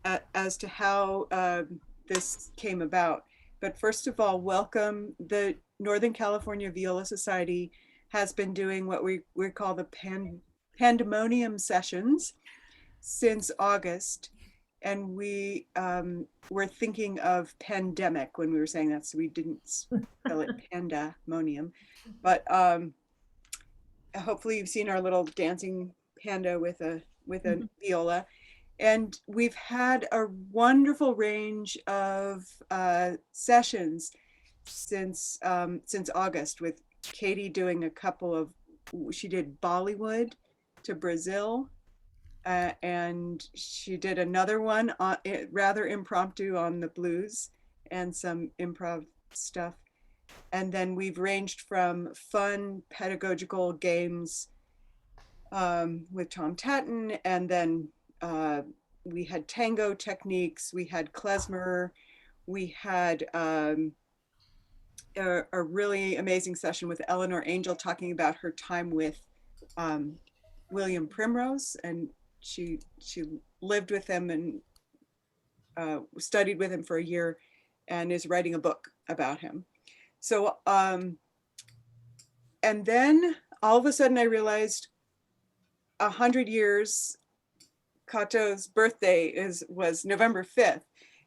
as to how this came about. But first of all, welcome. The Northern California Viola Society has been doing what we call the Pandemonium sessions since August. And we were thinking of pandemic when we were saying that, so we didn't spell it pandemonium. But hopefully you've seen our little dancing panda with a viola. And we've had a wonderful range of sessions since August, with Katie doing a couple of, she did Bollywood to Brazil, and she did another one rather impromptu on the blues and some improv stuff. And then we've ranged from fun pedagogical games with Tom Tatton, and then we had tango techniques, we had klezmer, we had a really amazing session with Eleanor Angel talking about her time with William Primrose, and she lived with him and studied with him for a year and is writing a book about him. So and then all of a sudden I realized 100 years, Kato's birthday was November 5th.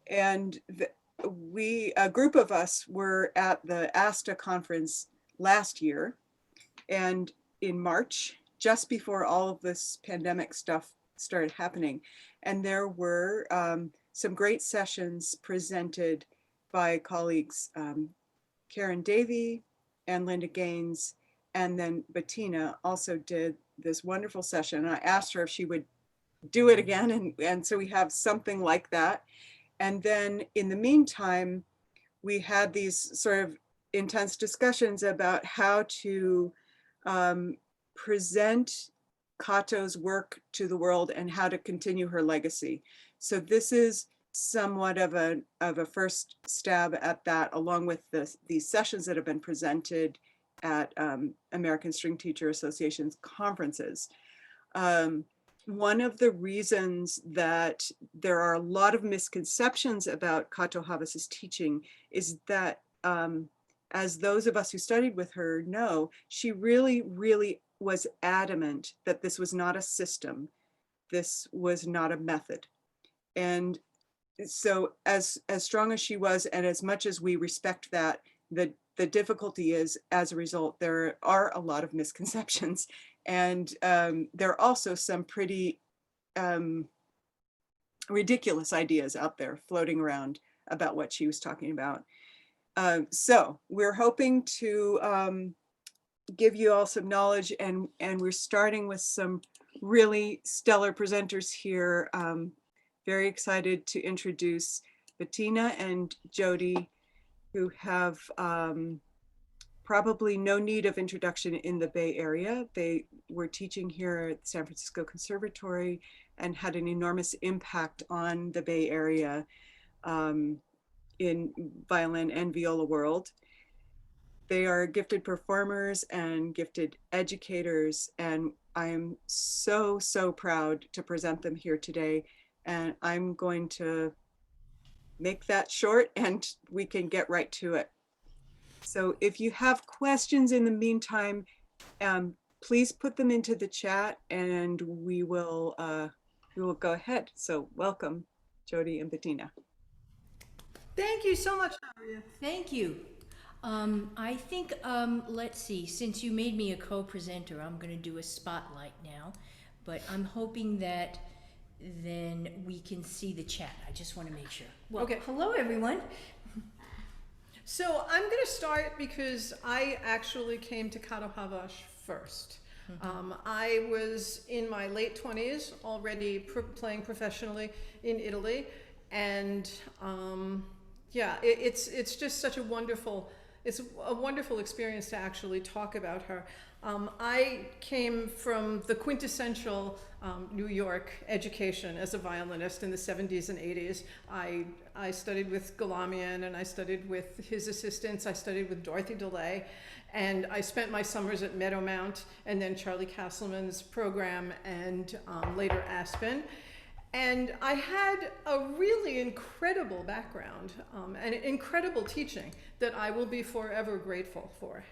And a group of us were at the ASTA conference last year, and in March, just before all of this pandemic stuff started happening. And there were some great sessions presented by colleagues, Karen Davey and Linda Gaines, and then Bettina also did this wonderful session. I asked her if she would do it again, and so we have something like that. And then in the meantime, we had these sort of intense discussions about how to present Kato's work to the world and how to continue her legacy. So this is somewhat of a first stab at that, along with these sessions that have been presented at American String Teacher Association's conferences. One of the reasons that there are a lot of misconceptions about Kato Havas's teaching is that, as those of us who studied with her know, she really, really was adamant that this was not a system. This was not a method. And so as strong as she was, and as much as we respect that, the difficulty is, as a result, there are a lot of misconceptions. And there are also some pretty ridiculous ideas out there floating around about what she was talking about. So we're hoping to give you all some knowledge, and we're starting with some really stellar presenters here. Very excited to introduce Bettina and Jodi, who have probably no need of introduction in the Bay Area. They were teaching here at San Francisco Conservatory and had an enormous impact on the Bay Area in violin and viola world. They are gifted performers and gifted educators, and I am so, so proud to present them here today. And I'm going to make that short and we can get right to it. So if you have questions in the meantime, please put them into the chat and we will go ahead. So welcome, Jodi and Bettina. Thank you so much, Maria. Thank you. I think, let's see, since you made me a co-presenter, I'm going to do a spotlight now, but I'm hoping that then we can see the chat. I just want to make sure. Well, Okay. hello, everyone. So I'm going to start because I actually came to Kato Havas first. I was in my late 20s, already playing professionally in Italy, and yeah, it's just such a wonderful experience to actually talk about her. I came from the quintessential New York education as a violinist in the 70s and 80s. I studied with Galamian, and I studied with his assistants. I studied with Dorothy DeLay, and I spent my summers at Meadowmount and then Charlie Castleman's program, and later Aspen. And I had a really incredible background and incredible teaching that I will be forever grateful for.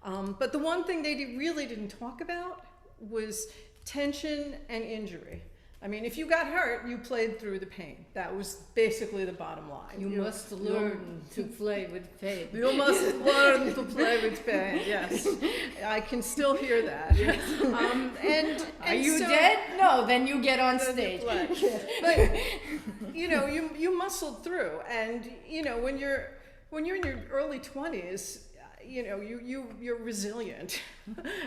But the one thing they really didn't talk about was tension and injury. I mean, if you got hurt, you played through the pain. That was basically the bottom line. You must learn to play with pain. You must learn to play with pain. Yes, I can still hear that. Are you dead? No, then you get on stage. But you muscled through, and when you're in your early 20s, you're resilient.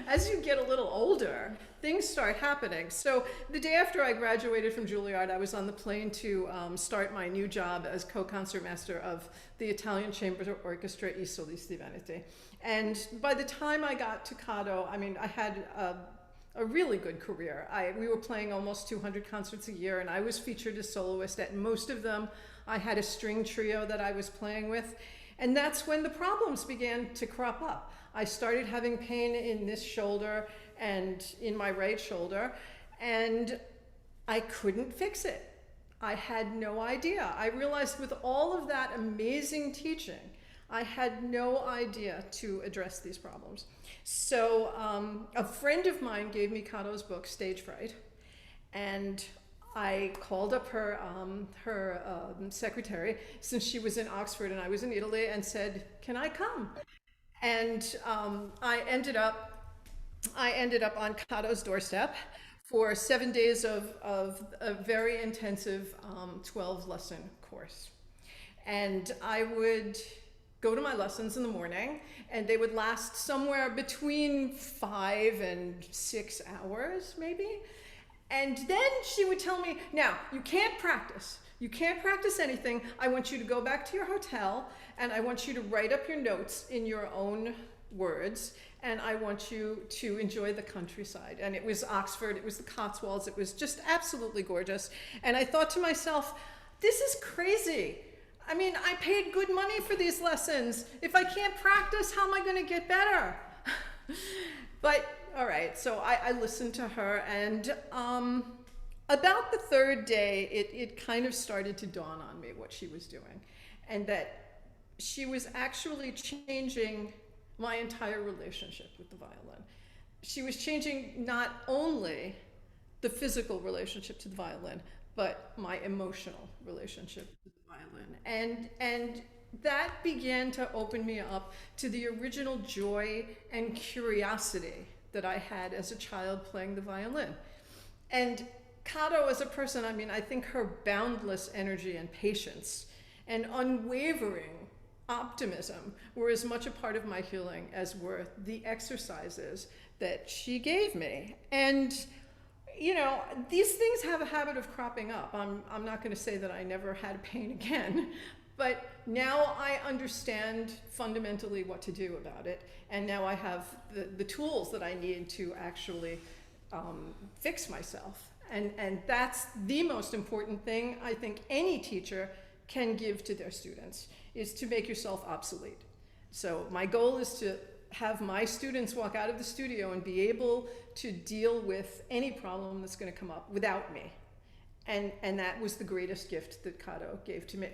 As you get a little older, things start happening. So the day after I graduated from Juilliard, I was on the plane to start my new job as co-concertmaster of the Italian Chamber Orchestra I Solisti Veneti. And by the time I got to Kato, I mean, I had a really good career. We were playing almost 200 concerts a year, and I was featured as soloist at most of them. I had a string trio that I was playing with. And that's when the problems began to crop up. I started having pain in this shoulder and in my right shoulder, and I couldn't fix it. I had no idea. I realized with all of that amazing teaching, I had no idea to address these problems. So a friend of mine gave me Kato's book, Stage Fright, and I called up her secretary, since she was in Oxford and I was in Italy, and said, "Can I come?" And I ended up on Kato's doorstep for 7 days of a very intensive 12-lesson course. And I would go to my lessons in the morning, and they would last somewhere between 5 and 6 hours, maybe. And then she would tell me, "Now, you can't practice. You can't practice anything. I want you to go back to your hotel, and I want you to write up your notes in your own words, and I want you to enjoy the countryside." And it was Oxford, it was the Cotswolds, it was just absolutely gorgeous. And I thought to myself, this is crazy. I mean, I paid good money for these lessons. If I can't practice, how am I going to get better? But all right, so I listened to her, and about the third day, it kind of started to dawn on me what she was doing, and that she was actually changing my entire relationship with the violin. She was changing not only the physical relationship to the violin, but my emotional relationship to the violin. And that began to open me up to the original joy and curiosity that I had as a child playing the violin. And Kato as a person, I mean, I think her boundless energy and patience and unwavering optimism were as much a part of my healing as were the exercises that she gave me. And these things have a habit of cropping up. I'm not going to say that I never had pain again, but now I understand fundamentally what to do about it, and now I have the tools that I need to actually fix myself. And that's the most important thing I think any teacher can give to their students, is to make yourself obsolete. So my goal is to have my students walk out of the studio and be able to deal with any problem that's going to come up without me. And that was the greatest gift that Kato gave to me.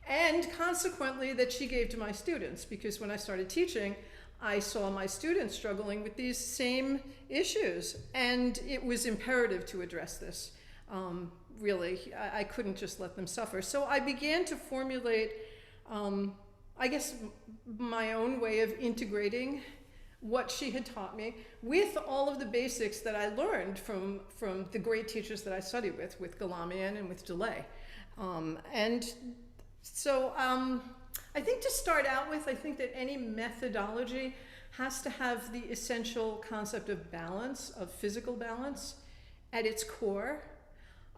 And consequently, that she gave to my students, because when I started teaching, I saw my students struggling with these same issues, and it was imperative to address this. Really, I couldn't just let them suffer. So I began to formulate, I guess, my own way of integrating what she had taught me with all of the basics that I learned from the great teachers that I studied with Galamian and with DeLay. So I think to start out with, I think that any methodology has to have the essential concept of balance, of physical balance, at its core.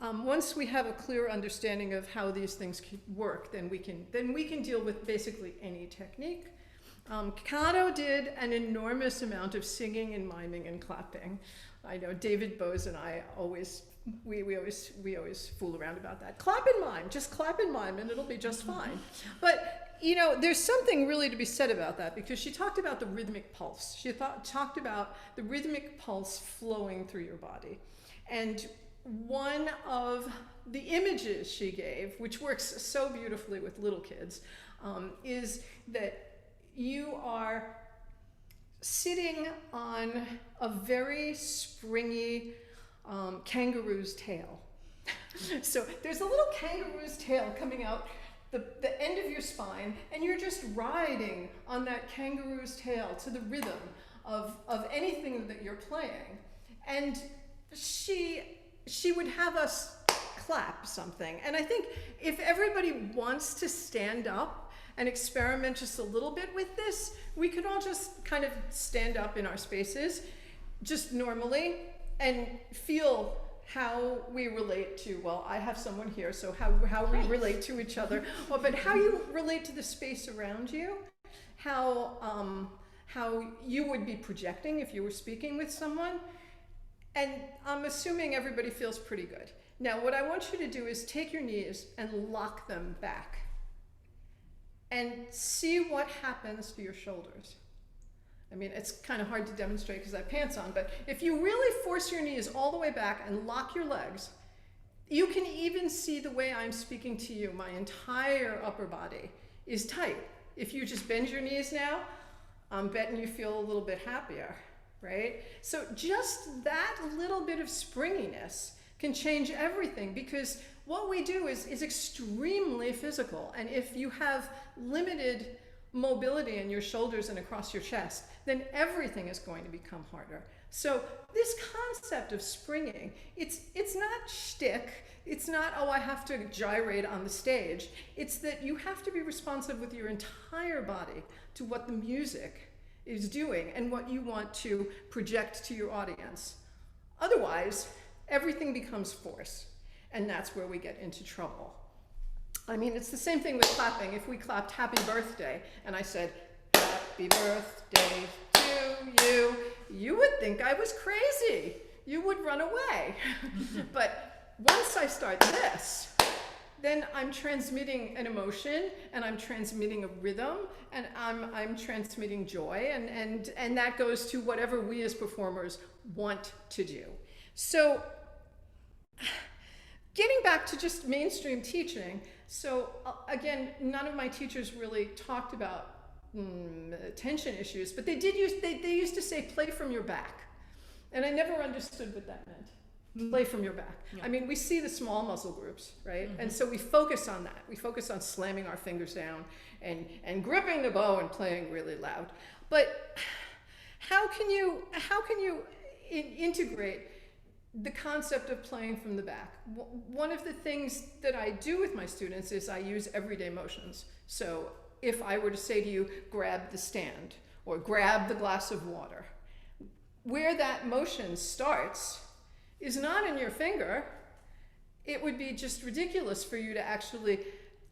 Once we have a clear understanding of how these things work, then we can deal with basically any technique. Kato did an enormous amount of singing and miming and clapping. I know David Bose and I always fool around about that. Clap and mime, just clap and mime, and it'll be just fine. But there's something really to be said about that, because she talked about the rhythmic pulse. She talked about the rhythmic pulse flowing through your body. And one of the images she gave, which works so beautifully with little kids, is that you are sitting on a very springy kangaroo's tail. So there's a little kangaroo's tail coming out the end of your spine, and you're just riding on that kangaroo's tail to the rhythm of anything that you're playing. And she would have us clap something. And I think if everybody wants to stand up and experiment just a little bit with this, we could all just kind of stand up in our spaces, just normally, and feel how we relate to, well, I have someone here, so how we relate to each other, well, but how you relate to the space around you, how you would be projecting if you were speaking with someone. And I'm assuming everybody feels pretty good. Now, what I want you to do is take your knees and lock them back and see what happens to your shoulders. I mean, it's kind of hard to demonstrate because I have pants on, but if you really force your knees all the way back and lock your legs, you can even see the way I'm speaking to you. My entire upper body is tight. If you just bend your knees now, I'm betting you feel a little bit happier, right? So just that little bit of springiness can change everything, because what we do is extremely physical. And if you have limited mobility in your shoulders and across your chest, then everything is going to become harder. So this concept of springing, it's not shtick. It's not, oh, I have to gyrate on the stage. It's that you have to be responsive with your entire body to what the music is doing and what you want to project to your audience. Otherwise, everything becomes force, and that's where we get into trouble. I mean, it's the same thing with clapping. If we clapped happy birthday and I said, happy birthday to you, you would think I was crazy. You would run away. But once I start this, then I'm transmitting an emotion, and I'm transmitting a rhythm, and I'm transmitting joy, and that goes to whatever we as performers want to do. So getting back to just mainstream teaching, so again, none of my teachers really talked about tension issues, but they used to say play from your back. And I never understood what that meant. Play from your back. Yeah. I mean, we see the small muscle groups, right? Mm-hmm. And so we focus on that. We focus on slamming our fingers down and gripping the bow and playing really loud. But how can you integrate the concept of playing from the back? One of the things that I do with my students is I use everyday motions. So if I were to say to you, grab the stand or grab the glass of water, where that motion starts is not in your finger. It would be just ridiculous for you to actually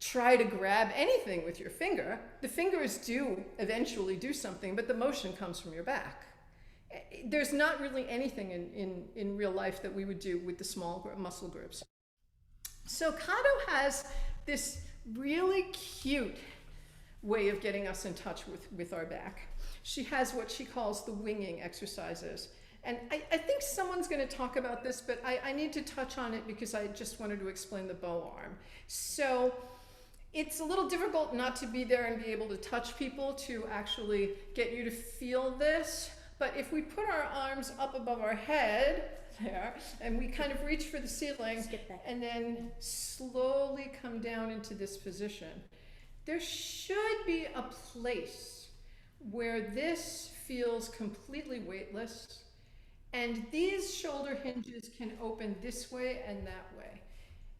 try to grab anything with your finger. The fingers do eventually do something, but the motion comes from your back. There's not really anything in real life that we would do with the small muscle groups. So Kato has this really cute way of getting us in touch with our back. She has what she calls the winging exercises. And I think someone's going to talk about this, but I need to touch on it because I just wanted to explain the bow arm. So it's a little difficult not to be there and be able to touch people to actually get you to feel this. But if we put our arms up above our head there, and we kind of reach for the ceiling, and then slowly come down into this position, there should be a place where this feels completely weightless, and these shoulder hinges can open this way and that way.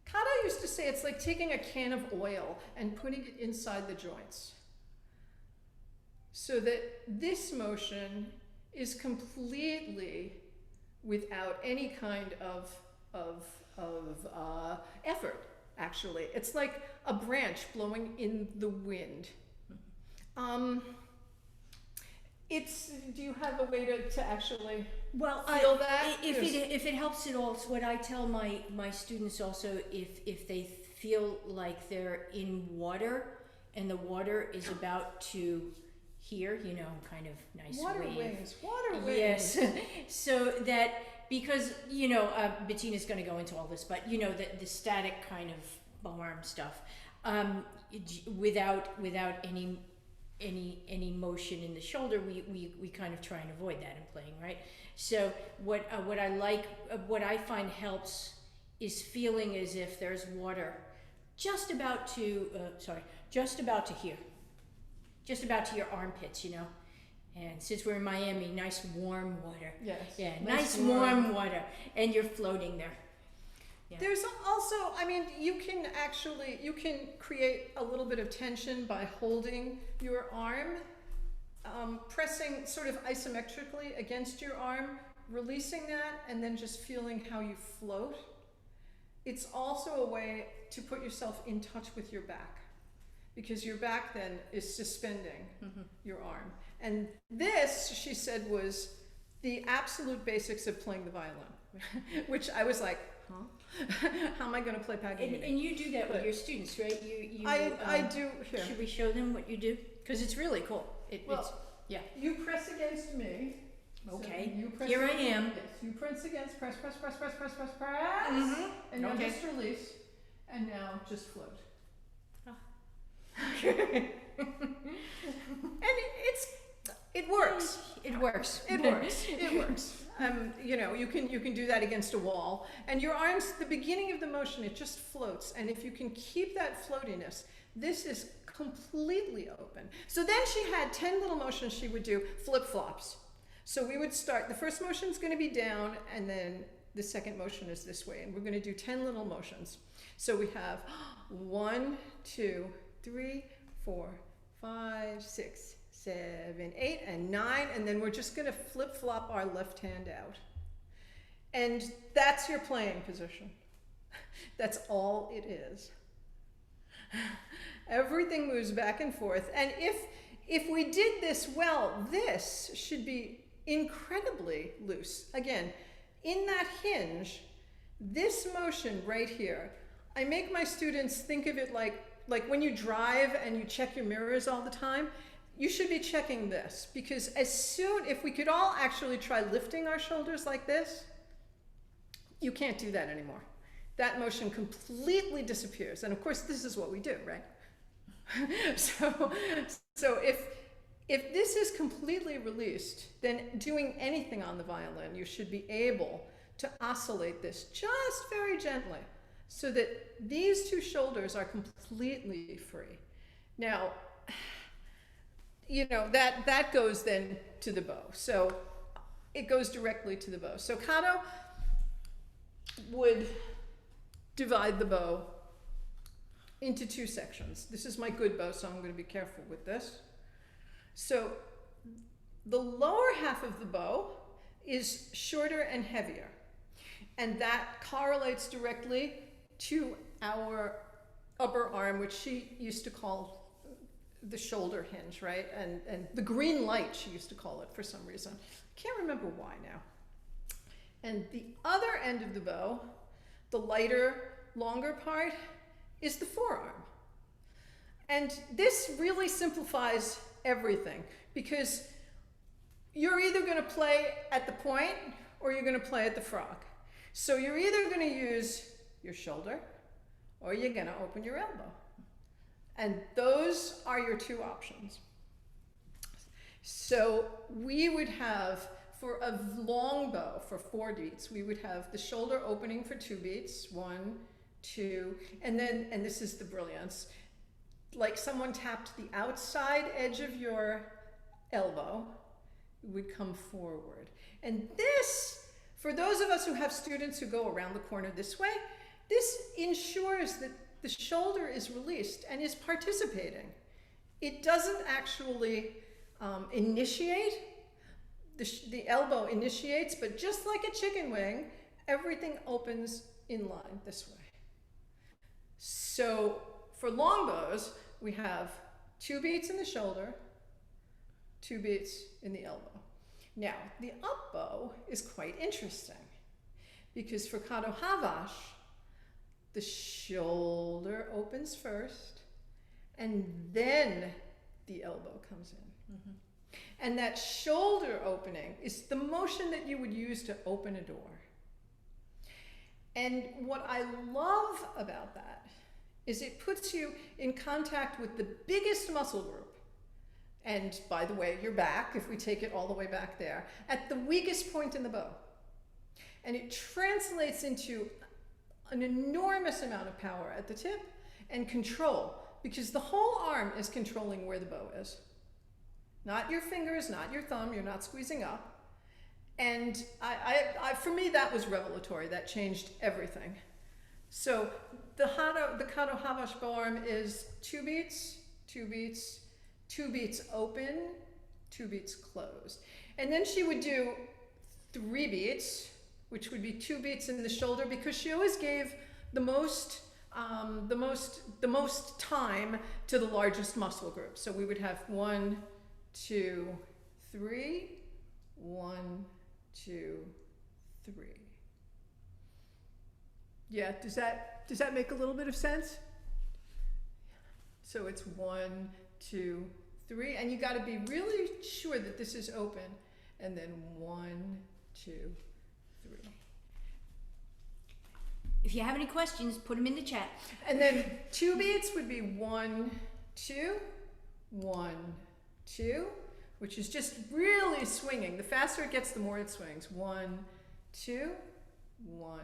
Kato used to say it's like taking a can of oil and putting it inside the joints, so that this motion is completely without any kind of effort, actually. It's like a branch blowing in the wind. Do you have a way to actually feel that? If it helps at all, it's what I tell my students also, if they feel like they're in water and the water is about to here, kind of nice water wave. Water wings. Yes. So that because, Bettina's gonna go into all this, but the static kind of arm stuff, without any motion in the shoulder, we kind of try and avoid that in playing, right? So what I find helps is feeling as if there's water just about to here, just about to your armpits, And since we're in Miami, nice warm water. Yes. Yeah, nice warm water, and you're floating there. Yeah. There's also, you can create a little bit of tension by holding your arm, pressing sort of isometrically against your arm, releasing that, and then just feeling how you float. It's also a way to put yourself in touch with your back, because your back then is suspending your arm. And this, she said, was the absolute basics of playing the violin, which I was like, huh? How am I going to play Paganini? And you do that with your students, right? I do. Here. Should we show them what you do? Because it's really cool. Yeah. You press against me. Okay. So you press Here I am. Yes. You press against. Press. Mm-hmm. And now Okay. just release. And now just float. And it works. It works. It works. It works. You can do that against a wall, and your arms, the beginning of the motion, it just floats. And if you can keep that floatiness, this is completely open. So then she had 10 little motions she would do, flip-flops. So we would start, the first motion is going to be down, and then the second motion is this way, and we're going to do 10 little motions. So we have 1, 2, 3, 4, 5, 6, 7, 8, and 9, and then we're just going to flip-flop our left hand out. And that's your playing position. That's all it is. Everything moves back and forth, and if we did this well, this should be incredibly loose. Again, in that hinge, this motion right here, I make my students think of it like when you drive and you check your mirrors all the time. You should be checking this, because if we could all actually try lifting our shoulders like this, you can't do that anymore. That motion completely disappears. And of course, this is what we do, right? So if this is completely released, then doing anything on the violin, you should be able to oscillate this just very gently so that these two shoulders are completely free. Now, that goes then to the bow. So it goes directly to the bow. So Kato would divide the bow into 2 sections. This is my good bow, so I'm going to be careful with this. So the lower half of the bow is shorter and heavier, and that correlates directly to our upper arm, which she used to call the shoulder hinge, right? And the green light, she used to call it for some reason. Can't remember why now. And the other end of the bow, the lighter, longer part, is the forearm. And this really simplifies everything, because you're either going to play at the point or you're going to play at the frog. So you're either going to use your shoulder or you're going to open your elbow. And those are your 2 options. So we would have, for a long bow, for 4 beats, we would have the shoulder opening for 2 beats, 1, 2, and this is the brilliance, like someone tapped the outside edge of your elbow, would come forward. And this, for those of us who have students who go around the corner this way, this ensures that the shoulder is released and is participating. It doesn't actually initiate. The elbow initiates, but just like a chicken wing, everything opens in line this way. So for long bows, we have 2 beats in the shoulder, 2 beats in the elbow. Now, the up bow is quite interesting, because for Kato Havas, the shoulder opens first, and then the elbow comes in. And that shoulder opening is the motion that you would use to open a door. And what I love about that is it puts you in contact with the biggest muscle group. And by the way, your back, if we take it all the way back there, at the weakest point in the bow. And it translates into an enormous amount of power at the tip and control, because the whole arm is controlling where the bow is. Not your fingers, not your thumb, you're not squeezing up. And for me, that was revelatory. That changed everything. So the Kato Havas bow arm is 2 beats, 2 beats, 2 beats open, 2 beats closed. And then she would do 3 beats, which would be 2 beats in the shoulder, because she always gave the most time to the largest muscle group. So we would have 1, 2, 3, 1, 2, 3. Yeah, does that make a little bit of sense? So it's 1, 2, 3, and you got to be really sure that this is open, and then 1, 2, 3. If you have any questions, put them in the chat. And then 2 beats would be 1, 2, 1, 2, which is just really swinging. The faster it gets, the more it swings. 1, 2, 1,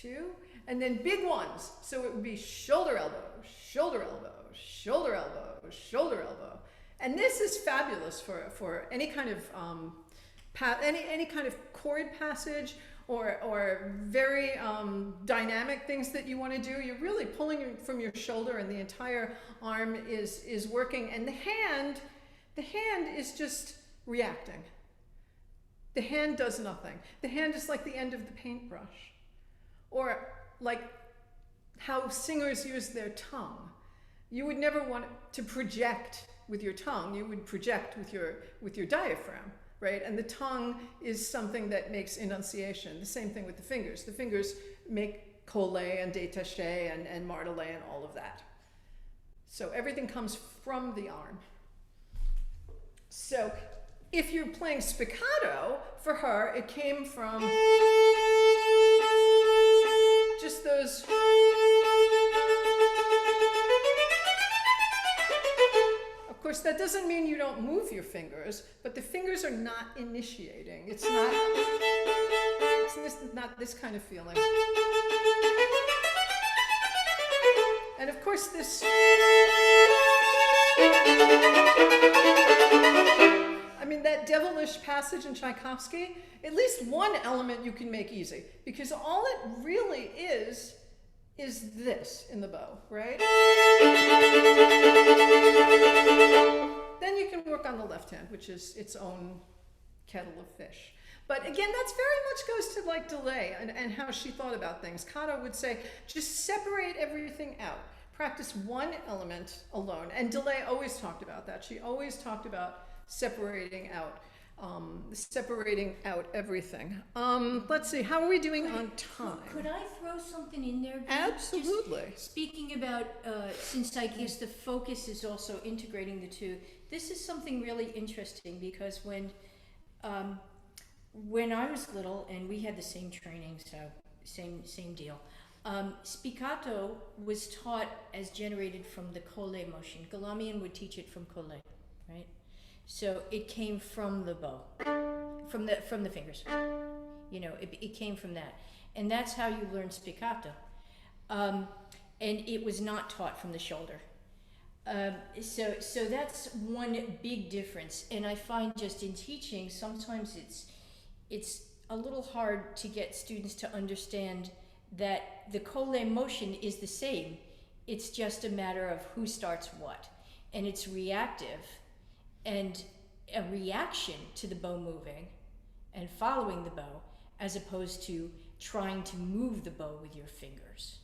2, and then big ones. So it would be shoulder elbow, shoulder elbow, shoulder elbow, shoulder elbow. And this is fabulous for any kind of any kind of chord passage or very dynamic things that you want to do. You're really pulling from your shoulder, and the entire arm is working, and the hand is just reacting. The hand does nothing. The hand is like the end of the paintbrush, or like how singers use their tongue. You would never want to project with your tongue. You would project with your diaphragm, right? And the tongue is something that makes enunciation. The same thing with the fingers. The fingers make collé and détaché and martelé and all of that. So everything comes from the arm. So if you're playing spiccato, for her, it came from just those. Of course, that doesn't mean you don't move your fingers, but the fingers are not initiating. It's not this kind of feeling. And of course, this. I mean, that devilish passage in Tchaikovsky, at least one element you can make easy, because all it really is this in the bow, right? Then you can work on the left hand, which is its own kettle of fish. But again, that's very much goes to like delay and how she thought about things. Kato would say, just separate everything out. Practice one element alone. And delay always talked about that. She always talked about separating out everything. Let's see, how are we doing on time? Could I throw something in there? Absolutely. Just speaking about, since I guess the focus is also integrating the two, this is something really interesting, because when I was little, and we had the same training, so same deal. Spiccato was taught as generated from the collé motion. Galamian would teach it from collé, right? So it came from the bow, from the fingers. You know, it came from that, and that's how you learn spiccato. And it was not taught from the shoulder. So that's one big difference. And I find just in teaching, sometimes it's a little hard to get students to understand that the collé motion is the same. It's just a matter of who starts what, and it's reactive. And a reaction to the bow moving and following the bow, as opposed to trying to move the bow with your fingers,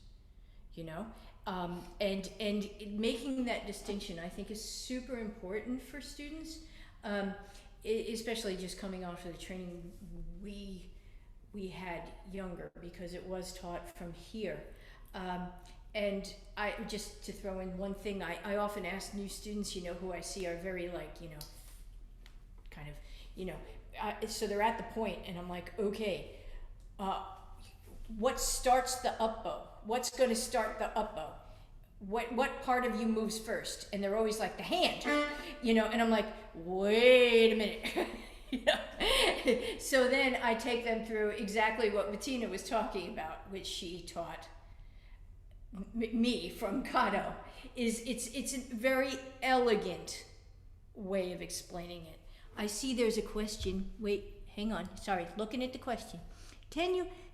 you know? And making that distinction, I think, is super important for students, especially just coming off of the training we had younger, because it was taught from here. And I, just to throw in one thing, I often ask new students, you know, who I see are very, like, you know, kind of, you know, so they're at the point, and I'm like, okay, what starts the up bow? What's going to start the up bow? What part of you moves first? And they're always like, the hand, you know, and I'm like, wait a minute. You know? So then I take them through exactly what Bettina was talking about, which she taught me from Kato. It's a very elegant way of explaining it. I see there's a question. Wait, hang on. Sorry, looking at the question.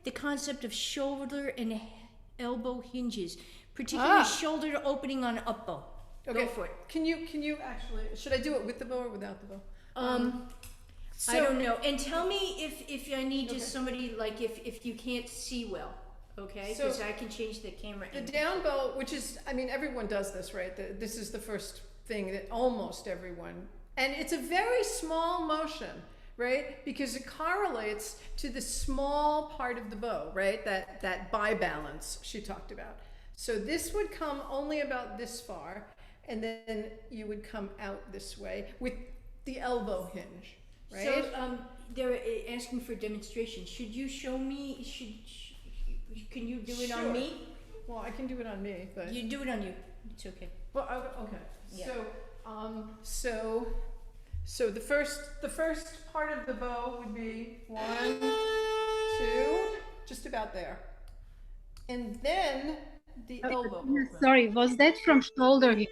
The concept of shoulder and elbow hinges, particularly shoulder opening on up bow. Okay. Go for it. Can you actually, should I do it with the bow or without the bow? I don't know. And tell me if I need just somebody, like if you can't see well, okay? So- Because I can change the camera. The angle. down bow, which is, I mean, everyone does this, right? This is the first thing that almost everyone, and it's a very small motion, right? Because it correlates to the small part of the bow, right? That bi-balance she talked about. So this would come only about this far, and then you would come out this way with the elbow hinge, right? So they're asking for demonstration. Should you show me? Can you do it on Sure. me? Well, I can do it on me, but. You do it on you. It's okay. Well, okay. Yeah. So the first part of the bow would be 1, 2, just about there, and then the elbow. Sorry, was that from shoulder hinge?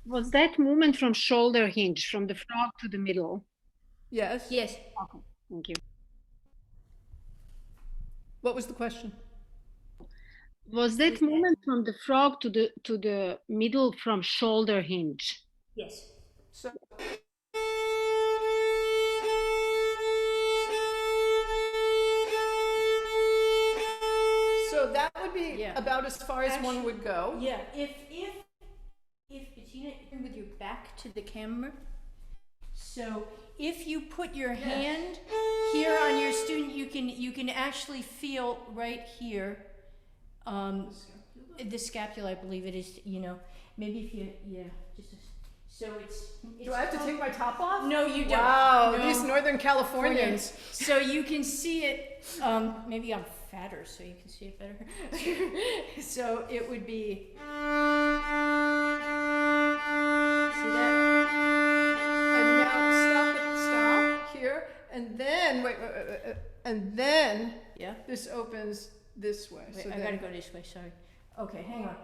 Was that movement from shoulder hinge, from the frog to the middle? Yes. Yes. Okay, thank you. What was the question? Was that movement from the frog to the middle from shoulder hinge? Yes. So. So that would be Yeah. about as far as one would go. Yeah. If Bettina, with your back to the camera. So if you put your hand here on your student, you can actually feel right here. The scapula, I believe it is. You know, maybe if you so it's. Do I have to take my top off? No, you don't. Wow, No. these Northern Californians. So you can see it. Maybe I'm fatter, so you can see it better. So it would be. See that? And now stop here, and then wait, and then Yeah. this opens this way. Wait, So I then, gotta go this way. Sorry. Okay, hang on.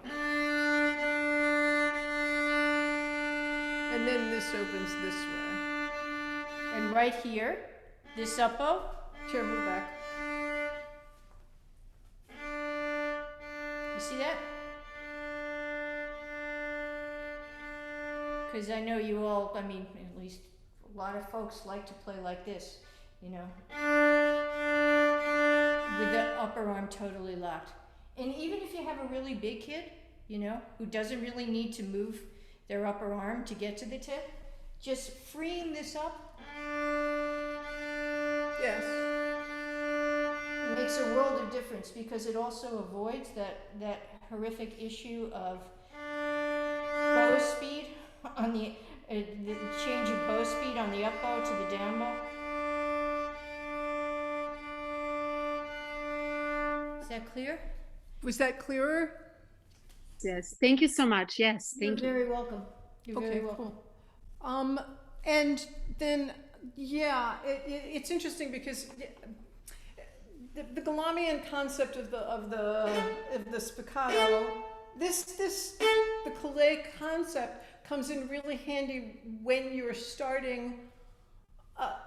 and then this opens this way. And right here, this up bow. Chair, move back. You see that? Because I know you all, I mean, at least a lot of folks like to play like this, you know, with the upper arm totally locked. And even if you have a really big kid, you know, who doesn't really need to move their upper arm to get to the tip, just freeing this up Yes. makes a world of difference, because it also avoids that horrific issue of bow speed on the change of bow speed on the up bow to the down bow. Is that clear? Was that clearer? Yes, thank you so much. Yes, You're thank you. very welcome. You're very Okay, welcome. cool. And then, yeah, it's interesting because the Galamian concept of the spiccato, the Calais concept comes in really handy when you're starting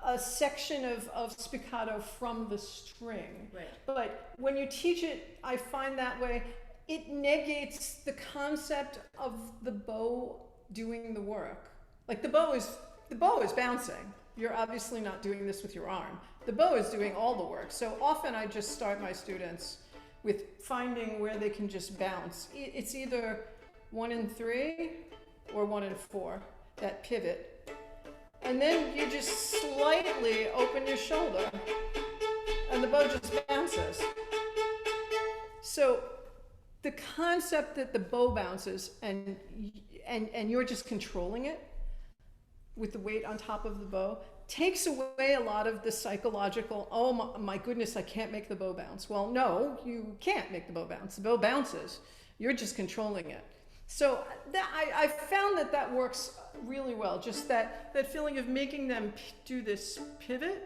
a section of spiccato from the string. Right. But when you teach it, I find that way, it negates the concept of the bow doing the work. Like the bow is bouncing. You're obviously not doing this with your arm. The bow is doing all the work. So often I just start my students with finding where they can just bounce. It's either 1 and 3 or 1 and 4, that pivot. And then you just slightly open your shoulder and the bow just bounces. So the concept that the bow bounces and you're just controlling it, with the weight on top of the bow takes away a lot of the psychological, oh my goodness, I can't make the bow bounce. Well, no, you can't make the bow bounce. The bow bounces. You're just controlling it. So I found that works really well. Just that feeling of making them do this pivot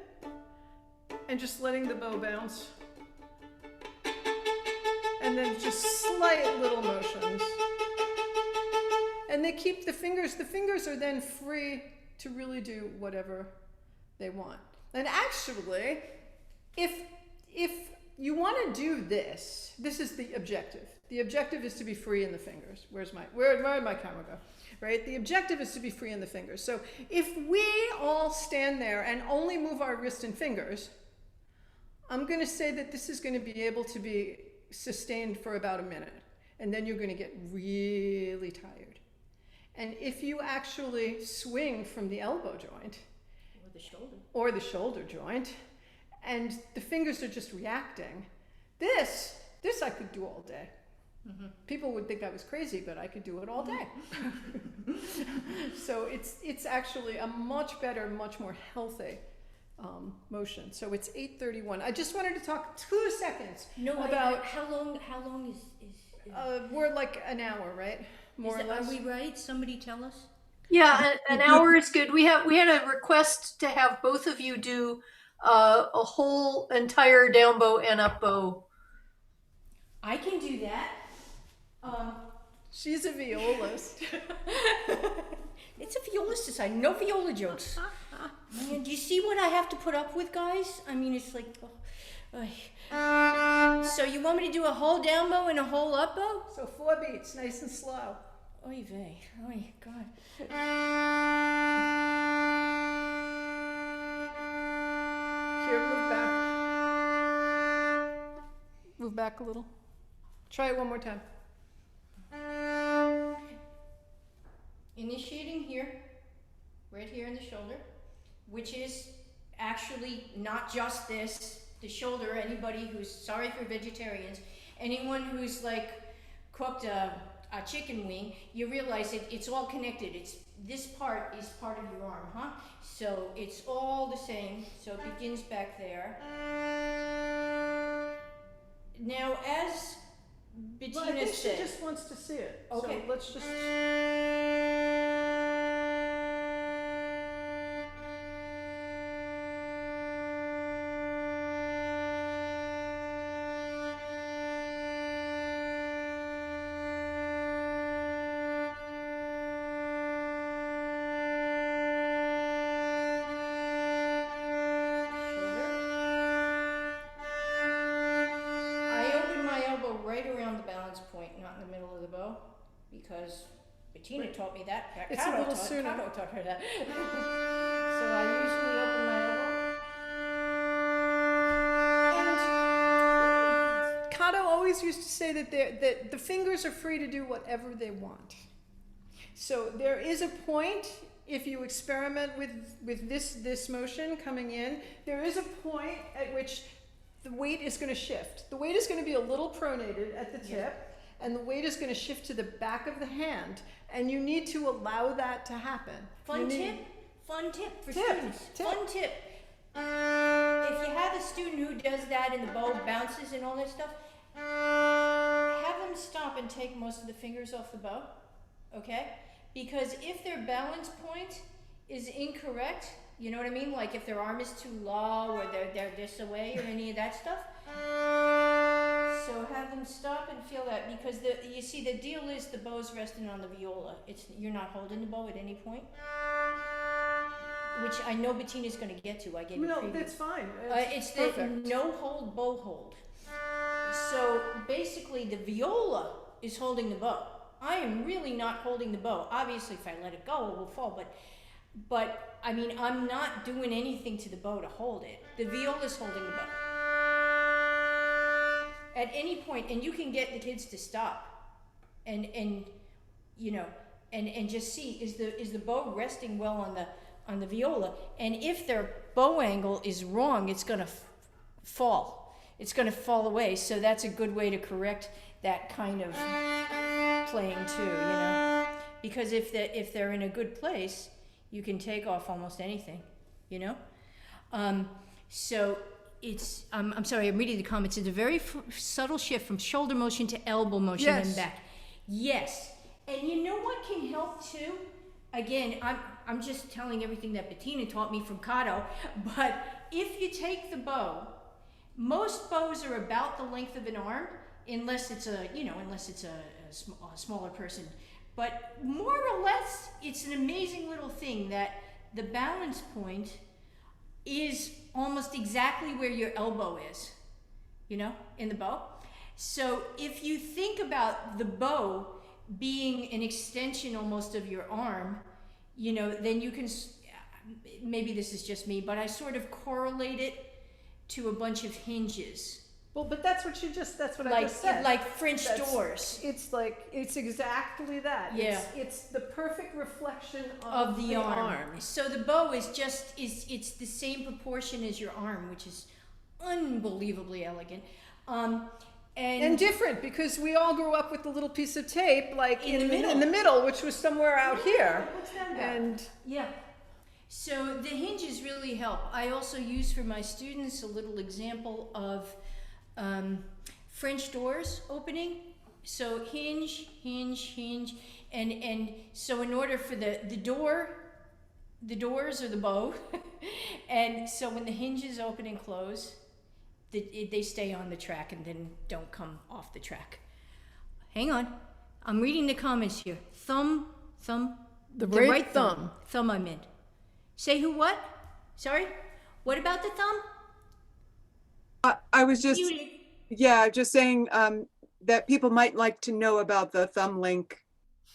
and just letting the bow bounce. And then just slight little motions. And they keep the fingers are then free to really do whatever they want. And actually, if you want to do this is the objective. The objective is to be free in the fingers. Where'd my camera go? Right? The objective is to be free in the fingers. So if we all stand there and only move our wrist and fingers, I'm going to say that this is going to be able to be sustained for about a minute. And then you're going to get really tired. And if you actually swing from the elbow joint or the shoulder joint, and the fingers are just reacting, this I could do all day. Mm-hmm. People would think I was crazy, but I could do it all day. So it's actually a much better, much more healthy motion. So it's 8:31. I just wanted to talk 2 seconds about how long is we're like an hour, right? More or less. Are we right? Somebody tell us. Yeah, an hour is good. We had a request to have both of you do a whole entire down bow and up bow. I can do that. She's a violist. It's a viola society. No viola jokes. Man, do you see what I have to put up with, guys? I mean, it's like. So you want me to do a whole down bow and a whole up bow? So 4 beats, nice and slow. Oy vey. Oy, God. Here, move back. Move back a little. Try it one more time. Initiating here, right here in the shoulder, which is actually not just this, the shoulder. Anybody who's, sorry for vegetarians, anyone who's like cooked a chicken wing, you realize it's all connected. This part is part of your arm, huh? So it's all the same. So it begins back there. Now, as Bettina Well, I think said, she just wants to see it. Okay. So let's just. because Bettina taught me that. It's a little sooner. Kato taught her that. So I usually open my elbow. And Kato always used to say that the fingers are free to do whatever they want. So there is a point, if you experiment with this motion coming in, there is a point at which the weight is going to shift. The weight is going to be a little pronated at the tip. And the weight is going to shift to the back of the hand, and you need to allow that to happen. Fun tip for students. Fun tip. If you have a student who does that and the bow bounces and all that stuff, have them stop and take most of the fingers off the bow, okay? Because if their balance point is incorrect, you know what I mean? Like if their arm is too low or they're this away or any of that stuff. So have them stop and feel that, because you see the deal is the bow's resting on the viola. You're not holding the bow at any point, which I know Bettina's going to get to. I gave you a preview. No, that's fine. It's the no hold bow hold. So basically the viola is holding the bow. I am really not holding the bow. Obviously if I let it go it will fall, but I mean I'm not doing anything to the bow to hold it. The viola's holding the bow. At any point, and you can get the kids to stop and you know and just see is the bow resting well on the viola, and if their bow angle is wrong, it's going to fall. It's going to fall away. So that's a good way to correct that kind of playing too, you know. Because if they're in a good place, You can take off almost anything, you know? So it's, I'm sorry, I'm reading the comments. It's a very subtle shift from shoulder motion to elbow motion Yes. and back. Yes. And you know what can help too? Again, I'm just telling everything that Bettina taught me from Kato, but if you take the bow, most bows are about the length of an arm, unless it's a smaller person. But more or less, it's an amazing little thing that the balance point is almost exactly where your elbow is, you know, in the bow. So if you think about the bow being an extension almost of your arm, you know, then you can, maybe this is just me, but I sort of correlate it to a bunch of hinges. Well, but that's what I just said. Like French doors. It's exactly that. Yeah. It's the perfect reflection Of the arm. So the bow is just, it's the same proportion as your arm, which is unbelievably elegant. And different, because we all grew up with the little piece of tape, like In the middle. in the middle, which was somewhere out here. What's that about? And Yeah. So the hinges really help. I also use for my students a little example of French doors opening. So hinge, hinge, hinge, and so in order for the doors are the bow, and so when the hinges open and close, they stay on the track and then don't come off the track. Hang on, I'm reading the comments here. Thumb, the right right thumb. Thumb I meant. Say who what? Sorry? What about the thumb? I was just, You- yeah, just saying that people might like to know about the thumb link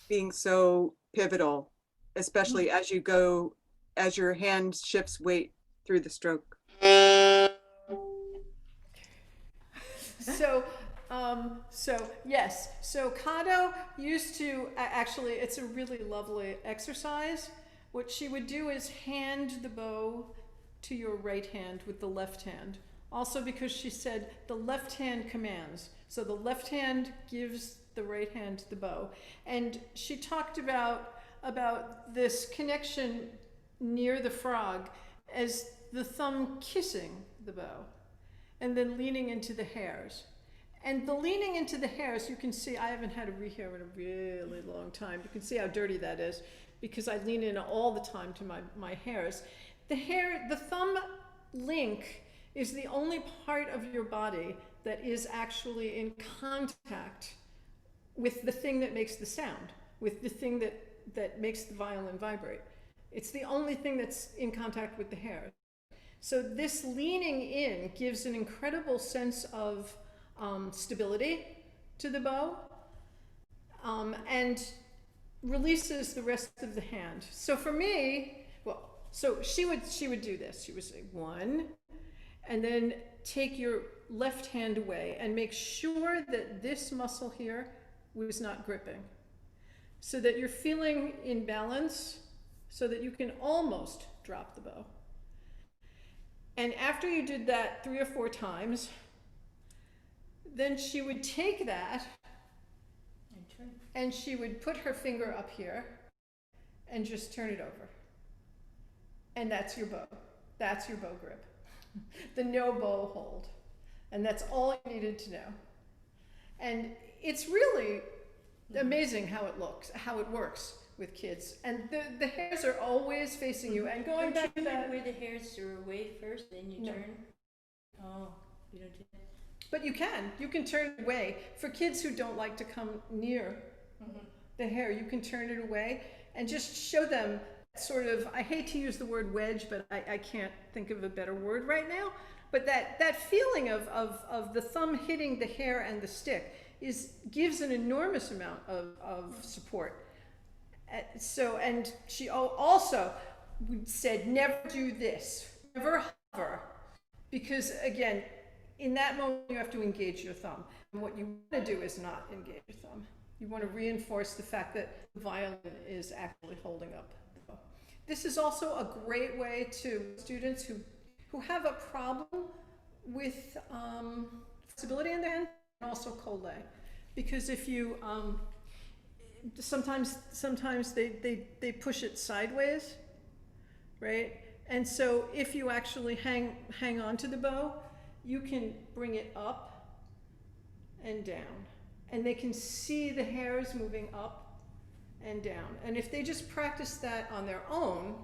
being so pivotal, especially as your hand shifts weight through the stroke. So yes. So Kato used to actually. It's a really lovely exercise. What she would do is hand the bow to your right hand with the left hand. Also, because she said the left hand commands. So the left hand gives the right hand the bow. And she talked about this connection near the frog as the thumb kissing the bow and then leaning into the hairs. And the leaning into the hairs, you can see, I haven't had a rehair in a really long time. You can see how dirty that is because I lean in all the time to my hairs. The thumb link is the only part of your body that is actually in contact with the thing that makes the sound, with the thing that makes the violin vibrate. It's the only thing that's in contact with the hair. So this leaning in gives an incredible sense of stability to the bow and releases the rest of the hand. So for me, so she would do this. She would say 1, and then take your left hand away and make sure that this muscle here was not gripping, so that you're feeling in balance, so that you can almost drop the bow. And after you did that 3 or 4 times, then she would take that and she would put her finger up here and just turn it over. And that's your bow. That's your bow grip. The no bow hold. And that's all you needed to know. And it's really amazing how it looks, how it works with kids. And the hairs are always facing you. And going back to that, where the hairs are away first, then you No. turn. Oh, you don't do that. but you can turn it away. For kids who don't like to come near the hair, you can turn it away and just show them sort of, I hate to use the word wedge, but I can't think of a better word right now. But that feeling of the thumb hitting the hair and the stick gives an enormous amount of support. So, and she also said, never do this, never hover, because again, in that moment you have to engage your thumb. And what you want to do is not engage your thumb. You want to reinforce the fact that the violin is actually holding up the bow. This is also a great way to students who have a problem with flexibility in their hand, and also collé. Because if you, sometimes they push it sideways right? And so if you actually hang on to the bow, you can bring it up and down. And they can see the hairs moving up and down. And if they just practice that on their own,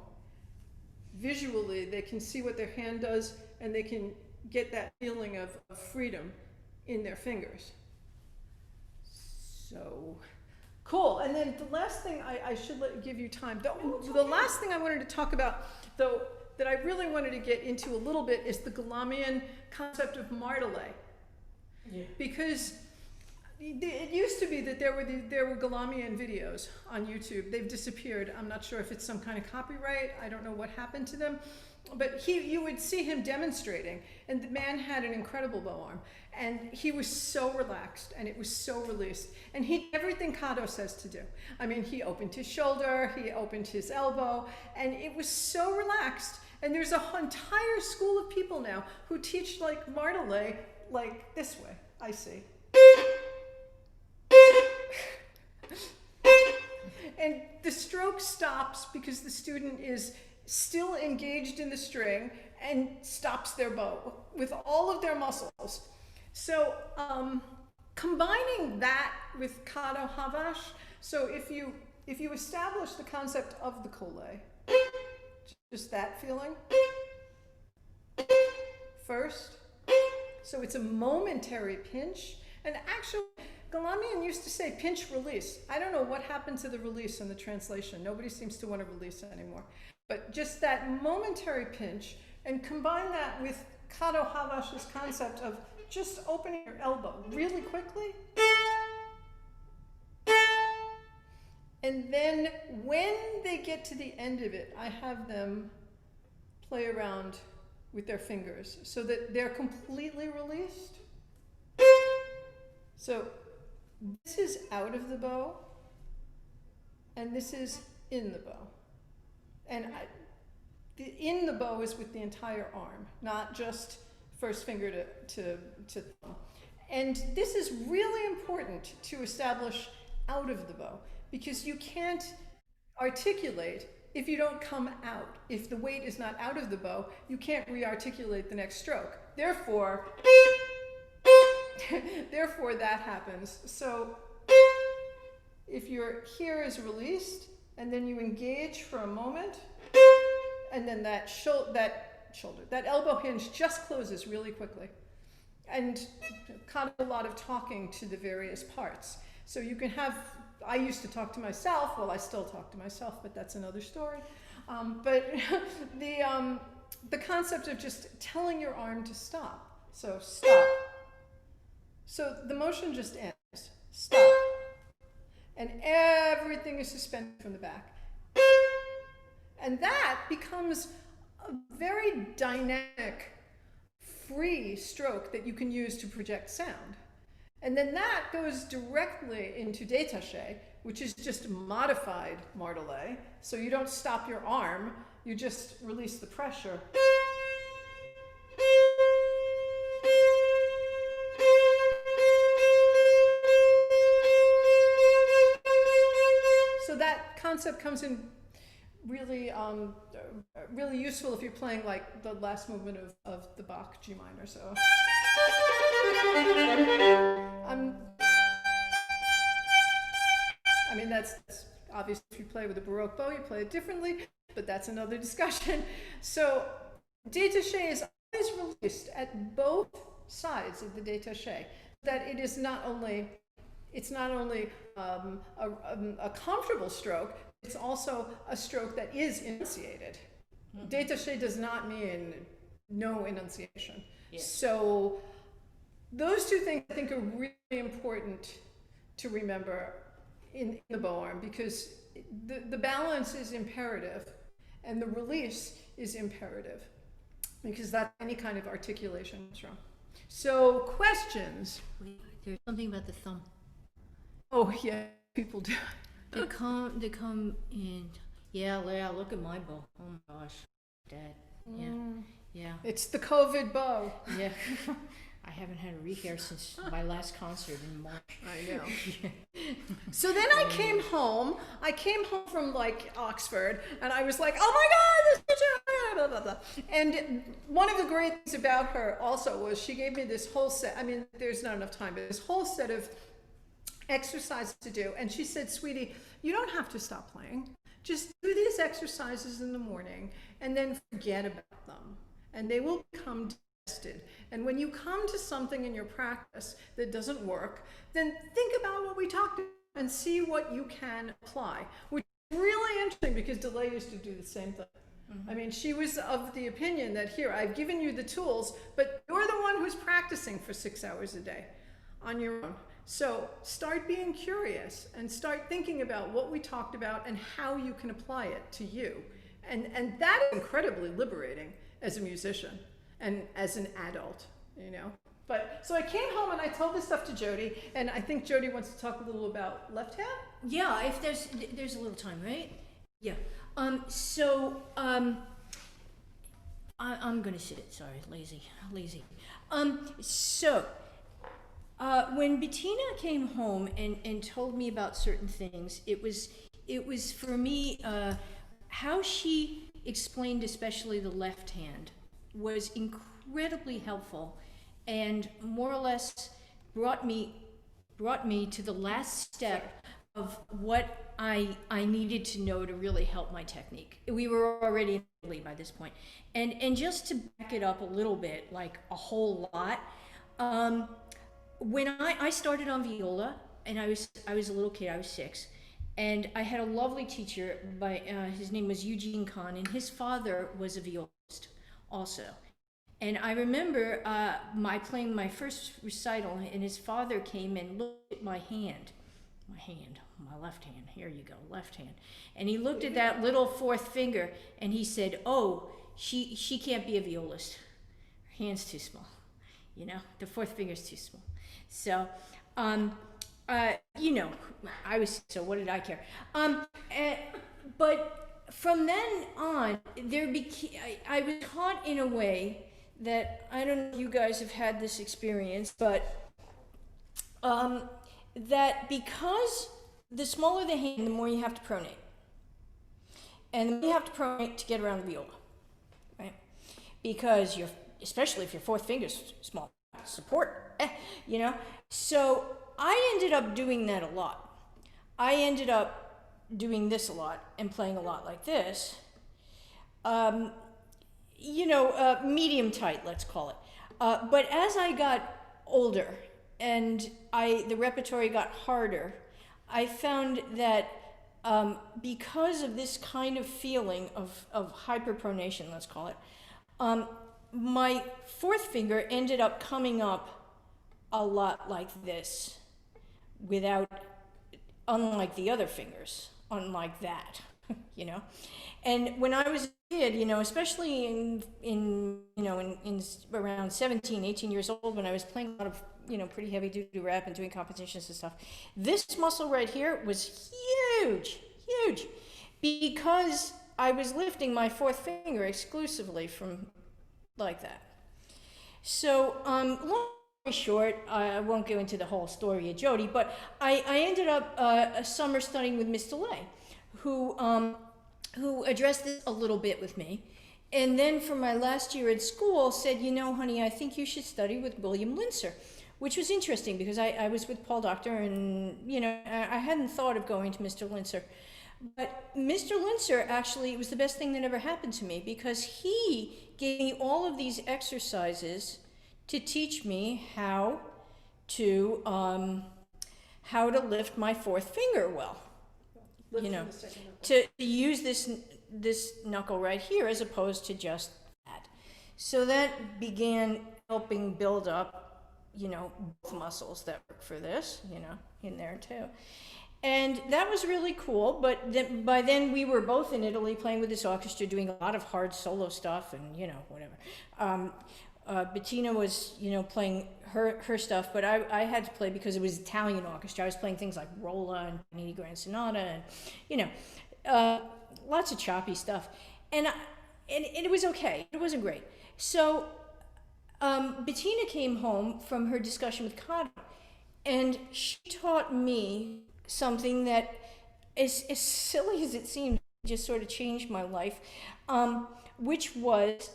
visually, they can see what their hand does, and they can get that feeling of freedom in their fingers. So cool. And then the last thing I should give you time. The last thing I wanted to talk about, though, that I really wanted to get into a little bit is the Galamian concept of martelé. Yeah. Because it used to be that there were Galamian videos on YouTube. They've disappeared. I'm not sure if it's some kind of copyright. I don't know what happened to them. But you would see him demonstrating, and the man had an incredible bow arm, and he was so relaxed, and it was so released, and he did everything Kato says to do. I mean, he opened his shoulder, he opened his elbow, and it was so relaxed. And there's an entire school of people now who teach like martelé like this way. I see. And the stroke stops because the student is still engaged in the string and stops their bow with all of their muscles. So combining that with Kato Havas, so if you establish the concept of the collé, just that feeling first, so it's a momentary pinch, and actually Galamian used to say pinch release. I don't know what happened to the release in the translation. Nobody seems to want to release it anymore. But just that momentary pinch, and combine that with Kato Havas's concept of just opening your elbow really quickly. And then when they get to the end of it, I have them play around with their fingers so that they're completely released. So this is out of the bow, and this is in the bow. And in the bow is with the entire arm, not just first finger to thumb. And this is really important to establish out of the bow, because you can't articulate if you don't come out. If the weight is not out of the bow, you can't re-articulate the next stroke. Therefore, that happens. So if your here is released, and then you engage for a moment, and then that elbow hinge just closes really quickly. And kind of a lot of talking to the various parts. So you can have, I used to talk to myself, well, I still talk to myself, but that's another story. But the concept of just telling your arm to stop. So stop. So the motion just ends. Stop. And everything is suspended from the back. And that becomes a very dynamic, free stroke that you can use to project sound. And then that goes directly into détaché, which is just modified martelé. So you don't stop your arm, you just release the pressure. So that concept comes in really, really useful if you're playing like the last movement of the Bach G minor. So, I mean that's obvious. If you play with a Baroque bow, you play it differently, but that's another discussion. So, détaché is always released at both sides of the détaché. That it is not only. It's not only a comfortable stroke, it's also a stroke that is enunciated. Mm-hmm. Détaché does not mean no enunciation. Yeah. So those two things I think are really important to remember in the bow arm, because the balance is imperative and the release is imperative, because that's any kind of articulation is wrong. So questions? Wait, there's something about the thumb. Oh yeah, people do. They come in. Yeah, look at my bow. Oh my gosh, Dad. Yeah, yeah. It's the COVID bow. Yeah. I haven't had a rehair since my last concert in March. I know. So then I came home. I came home from like Oxford, and I was like, "Oh my God, this teacher!" Blah, blah, blah. And one of the great things about her also was she gave me this whole set. I mean, there's not enough time, but this whole set of exercises to do. And she said, "Sweetie, you don't have to stop playing. Just do these exercises in the morning, and then forget about them, and they will become tested. And when you come to something in your practice that doesn't work, then think about what we talked about and see what you can apply," which is really interesting because DeLay used to do the same thing. I mean, she was of the opinion that, here, I've given you the tools, but you're the one who's practicing for 6 hours a day on your own. So start being curious and start thinking about what we talked about and how you can apply it to you. And that is incredibly liberating as a musician and as an adult, you know. But so I came home and I told this stuff to Jodi, and I think Jodi wants to talk a little about left hand. Yeah, if there's a little time, right? Yeah. I'm gonna sit. Sorry, lazy. When Bettina came home and told me about certain things, it was for me how she explained, especially the left hand, was incredibly helpful, and more or less brought me to the last step of what I needed to know to really help my technique. We were already in Italy by this point. And just to back it up a little bit, like a whole lot, when I started on viola, and I was a little kid, I was 6, and I had a lovely teacher his name was Eugene Kahn, and his father was a violist also. And I remember playing my first recital, and his father came and looked at my left hand, here you go, left hand. And he looked at that little fourth finger, and he said, "Oh, she can't be a violist. Her hand's too small. You know, the fourth finger's too small." So, you know, so what did I care? But from then on, I was taught in a way that, I don't know if you guys have had this experience, but that because the smaller the hand, the more you have to pronate. And the more you have to pronate to get around the viola, right? Because especially if your fourth finger's small, support, you know? So I ended up doing that a lot. I ended up doing this a lot and playing a lot like this. Medium tight, let's call it. But as I got older and the repertory got harder, I found that because of this kind of feeling of hyperpronation, let's call it, my fourth finger ended up coming up a lot like this, unlike the other fingers, unlike that, you know. And when I was a kid, you know, especially in around 17, 18 years old, when I was playing a lot of, you know, pretty heavy duty rap and doing competitions and stuff, this muscle right here was huge, because I was lifting my fourth finger exclusively from like that. So, long story short, I won't go into the whole story of Jodi, but I ended up a summer studying with Miss DeLay, who addressed this a little bit with me. And then for my last year at school said, "You know, honey, I think you should study with William Lincer," which was interesting because I was with Paul Doctor, and, you know, I hadn't thought of going to Mr. Lincer. But Mr. Lincer, actually, it was the best thing that ever happened to me, because he gave me all of these exercises to teach me how to lift my fourth finger well. You know, to use this knuckle right here as opposed to just that. So that began helping build up, you know, both muscles that work for this, you know, in there too. And that was really cool, but by then we were both in Italy playing with this orchestra, doing a lot of hard solo stuff and, you know, whatever. Bettina was, you know, playing her stuff, but I had to play because it was Italian orchestra. I was playing things like Rolla and Panini Grand Sonata and, you know, lots of choppy stuff. And it was okay. It wasn't great. So Bettina came home from her discussion with Kato, and she taught me something that, as silly as it seems, just sort of changed my life, which was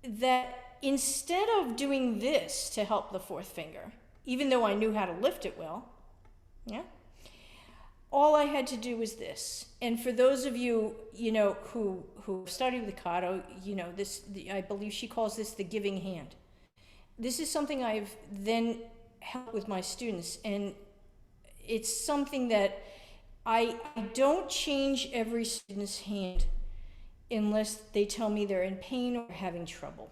that instead of doing this to help the fourth finger, even though I knew how to lift it well, yeah, all I had to do was this. And for those of you, who studied with Kato, I believe she calls this the giving hand. This is something I've then helped with my students, and it's something that I don't change every student's hand unless they tell me they're in pain or having trouble,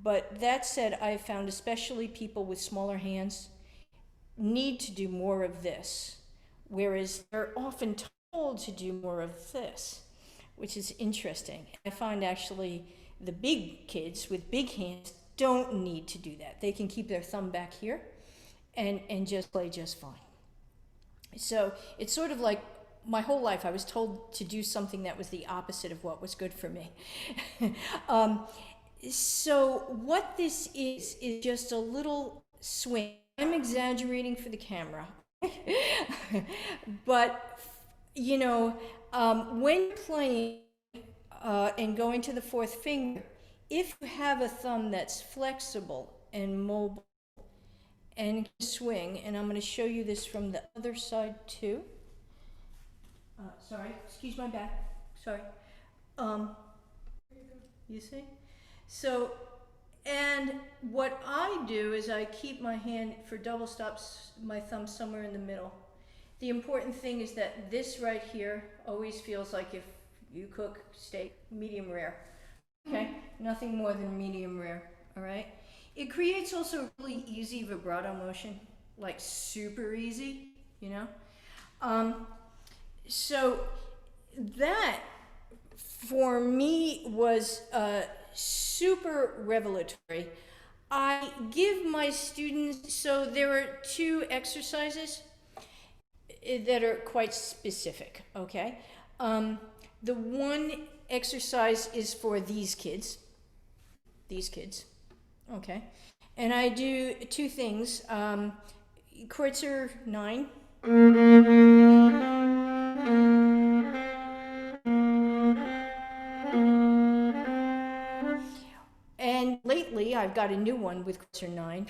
But that said, I've found especially people with smaller hands need to do more of this, whereas they're often told to do more of this, which is interesting. I find actually the big kids with big hands don't need to do that. They can keep their thumb back here and just play just fine. So it's sort of like my whole life I was told to do something that was the opposite of what was good for me. So what this is just a little swing. I'm exaggerating for the camera. But, when you're playing and going to the fourth finger, if you have a thumb that's flexible and mobile and can swing, and I'm going to show you this from the other side too. Sorry, excuse my back. Sorry. You see? So, and what I do is I keep my hand for double stops, my thumb somewhere in the middle. The important thing is that this right here always feels like if you cook steak, medium rare. Okay? Nothing more than medium rare. All right? It creates also a really easy vibrato motion, like super easy, So that for me was super revelatory. I give my students, so there are 2 exercises that are quite specific, okay? The one exercise is for these kids, okay? And I do 2 things. Kreutzer 9. And lately, I've got a new one with Kreutzer 9.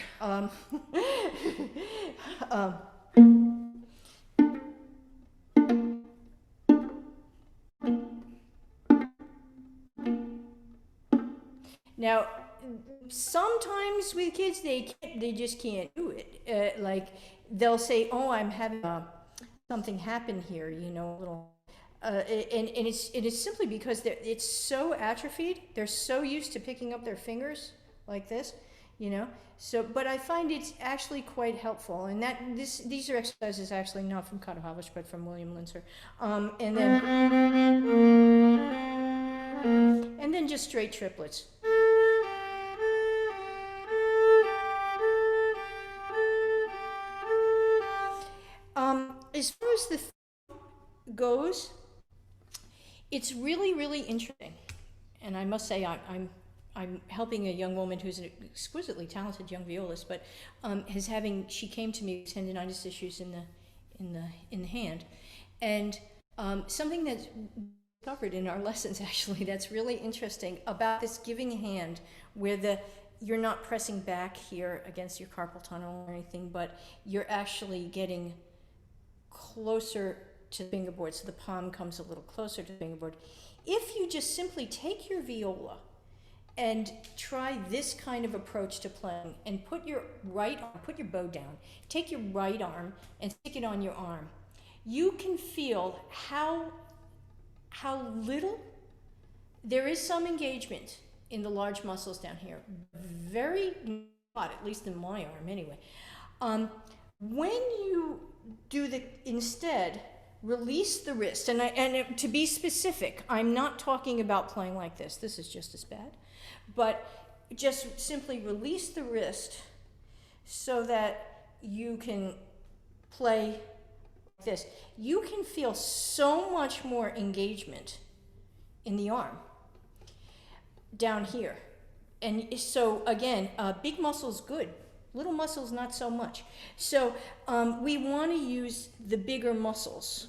Now, sometimes with kids, they just can't do it. Like they'll say, "Oh, I'm having something happen here," a little. And it's simply because it's so atrophied. They're so used to picking up their fingers like this, So, but I find it's actually quite helpful. And these are exercises actually not from Kato Havas, but from William Linzer. And then just straight triplets. As far as the goes, it's really, really interesting. And I must say, I'm helping a young woman who's an exquisitely talented young violist, but she came to me with tendonitis issues in the hand, and something that's covered in our lessons actually that's really interesting about this giving hand, where you're not pressing back here against your carpal tunnel or anything, but you're actually getting closer to the fingerboard, so the palm comes a little closer to the fingerboard. If you just simply take your viola and try this kind of approach to playing, and put your bow down, take your right arm and stick it on your arm, you can feel how little there is some engagement in the large muscles down here. Very not, at least in my arm anyway. When you do instead, release the wrist, and to be specific, I'm not talking about playing like this. This is just as bad. But just simply release the wrist so that you can play like this. You can feel so much more engagement in the arm down here. And so again, big muscles good, little muscles not so much. So we want to use the bigger muscles,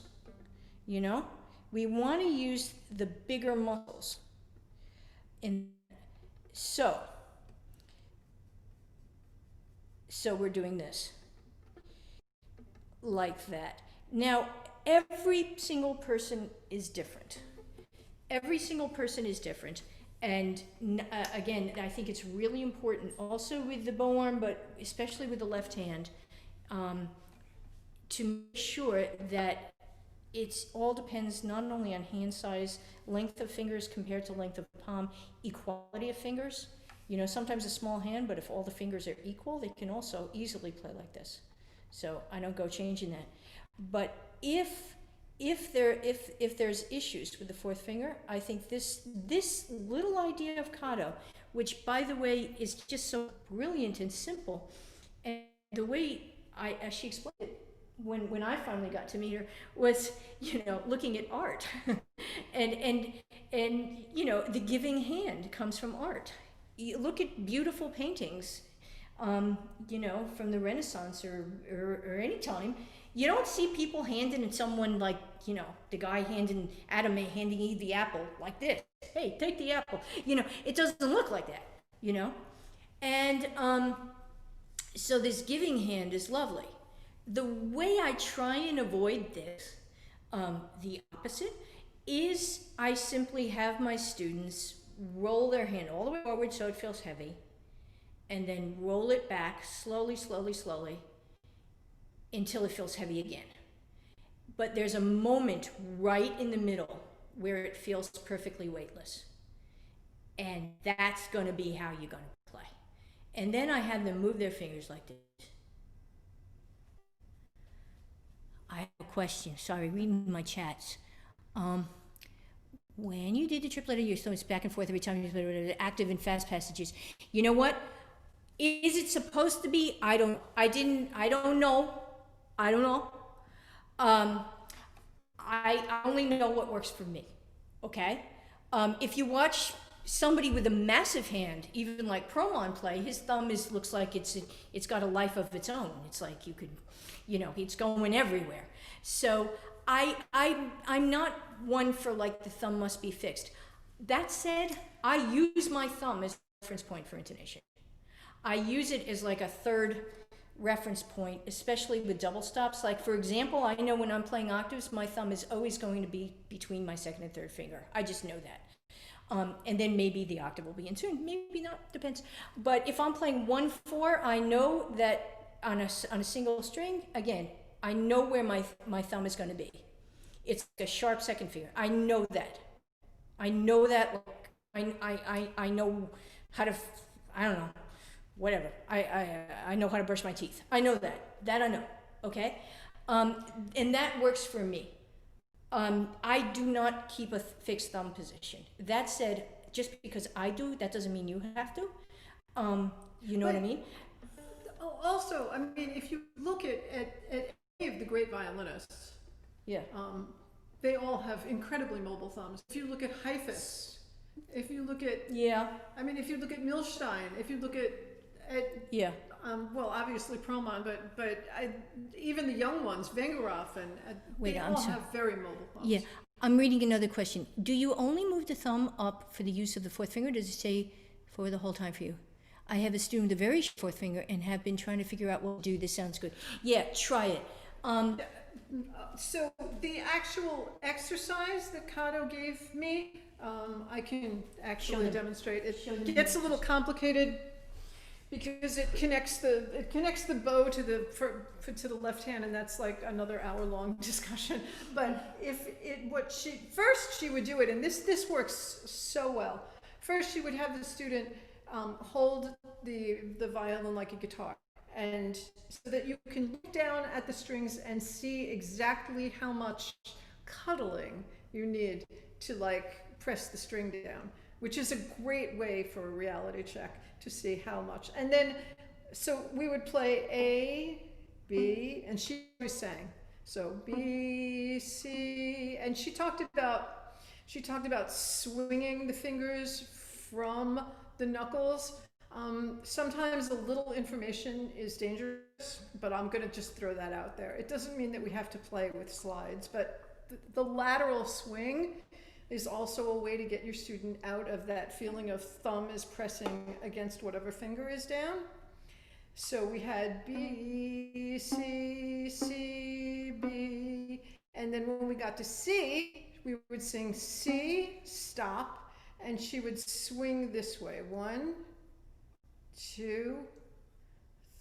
you know? We want to use the bigger muscles. And so we're doing this like that. Now, every single person is different. Every single person is different. And again, I think it's really important also with the bow arm, but especially with the left hand, to make sure that it's all depends not only on hand size, length of fingers compared to length of palm, equality of fingers. You know, sometimes a small hand, but if all the fingers are equal, they can also easily play like this. So I don't go changing that. But if there's issues with the fourth finger, I think this little idea of Kato, which by the way is just so brilliant and simple, and the way as she explained it when I finally got to meet her was, you know, looking at art, and you know, the giving hand comes from art. You look at beautiful paintings, you know, from the Renaissance or any time. You don't see people handing someone like, you know, the guy handing Eve the apple like this. Hey, take the apple. You know, it doesn't look like that, you know? And so this giving hand is lovely. The way I try and avoid this, the opposite, is I simply have my students roll their hand all the way forward so it feels heavy, and then roll it back slowly, slowly, slowly, until it feels heavy again. But there's a moment right in the middle where it feels perfectly weightless. And that's going to be how you're going to play. And then I have them move their fingers like this. I have a question. Sorry, reading my chats. When you did the triplet, you so it's back and forth every time you played active and fast passages. You know what? Is it supposed to be? I don't know. I only know what works for me, okay? If you watch somebody with a massive hand, even like Promon play, his thumb looks like it's got a life of its own. It's like you could, you know, it's going everywhere. So I'm not one for like the thumb must be fixed. That said, I use my thumb as a reference point for intonation. I use it as like a third reference point, especially with double stops. Like for example, I know when I'm playing octaves, my thumb is always going to be between my second and third finger. I just know that. And then maybe the octave will be in tune, maybe not, depends. But if I'm playing 1/4, I know that on a single string, again, I know where my thumb is going to be. It's a sharp second finger. I know that. I know that. I know how to. I don't know. Whatever. I know how to brush my teeth. I know that. That I know. Okay? And that works for me. I do not keep a fixed thumb position. That said, just because I do, that doesn't mean you have to. You know what I mean? Also, I mean, if you look at any of the great violinists, Yeah. they all have incredibly mobile thumbs. If you look at Heifetz, if you look at, Yeah. I mean, if you look at Milstein, if you look at Yeah. well, obviously Promon, but even the young ones, Vengerov, and they all have very mobile thumbs. Yeah. I'm reading another question. Do you only move the thumb up for the use of the fourth finger? Or does it stay for the whole time for you? I have a student with a very short fourth finger and have been trying to figure out what to do. This sounds good. Yeah, try it. So the actual exercise that Kato gave me, I can actually demonstrate. It gets a little complicated because it connects the bow to the left hand, and that's like another hour-long discussion. But first she would do it, and this works so well. First, she would have the student hold the violin like a guitar, and so that you can look down at the strings and see exactly how much cuddling you need to like press the string down, which is a great way for a reality check to see how much. And then, so we would play A, B, and she always sang. So B, C, and she talked about swinging the fingers from the knuckles. Sometimes a little information is dangerous, but I'm going to just throw that out there. It doesn't mean that we have to play with slides, but the lateral swing is also a way to get your student out of that feeling of thumb is pressing against whatever finger is down. So we had B, C, C, B, and then when we got to C, we would sing C, stop, and she would swing this way. 1, 2,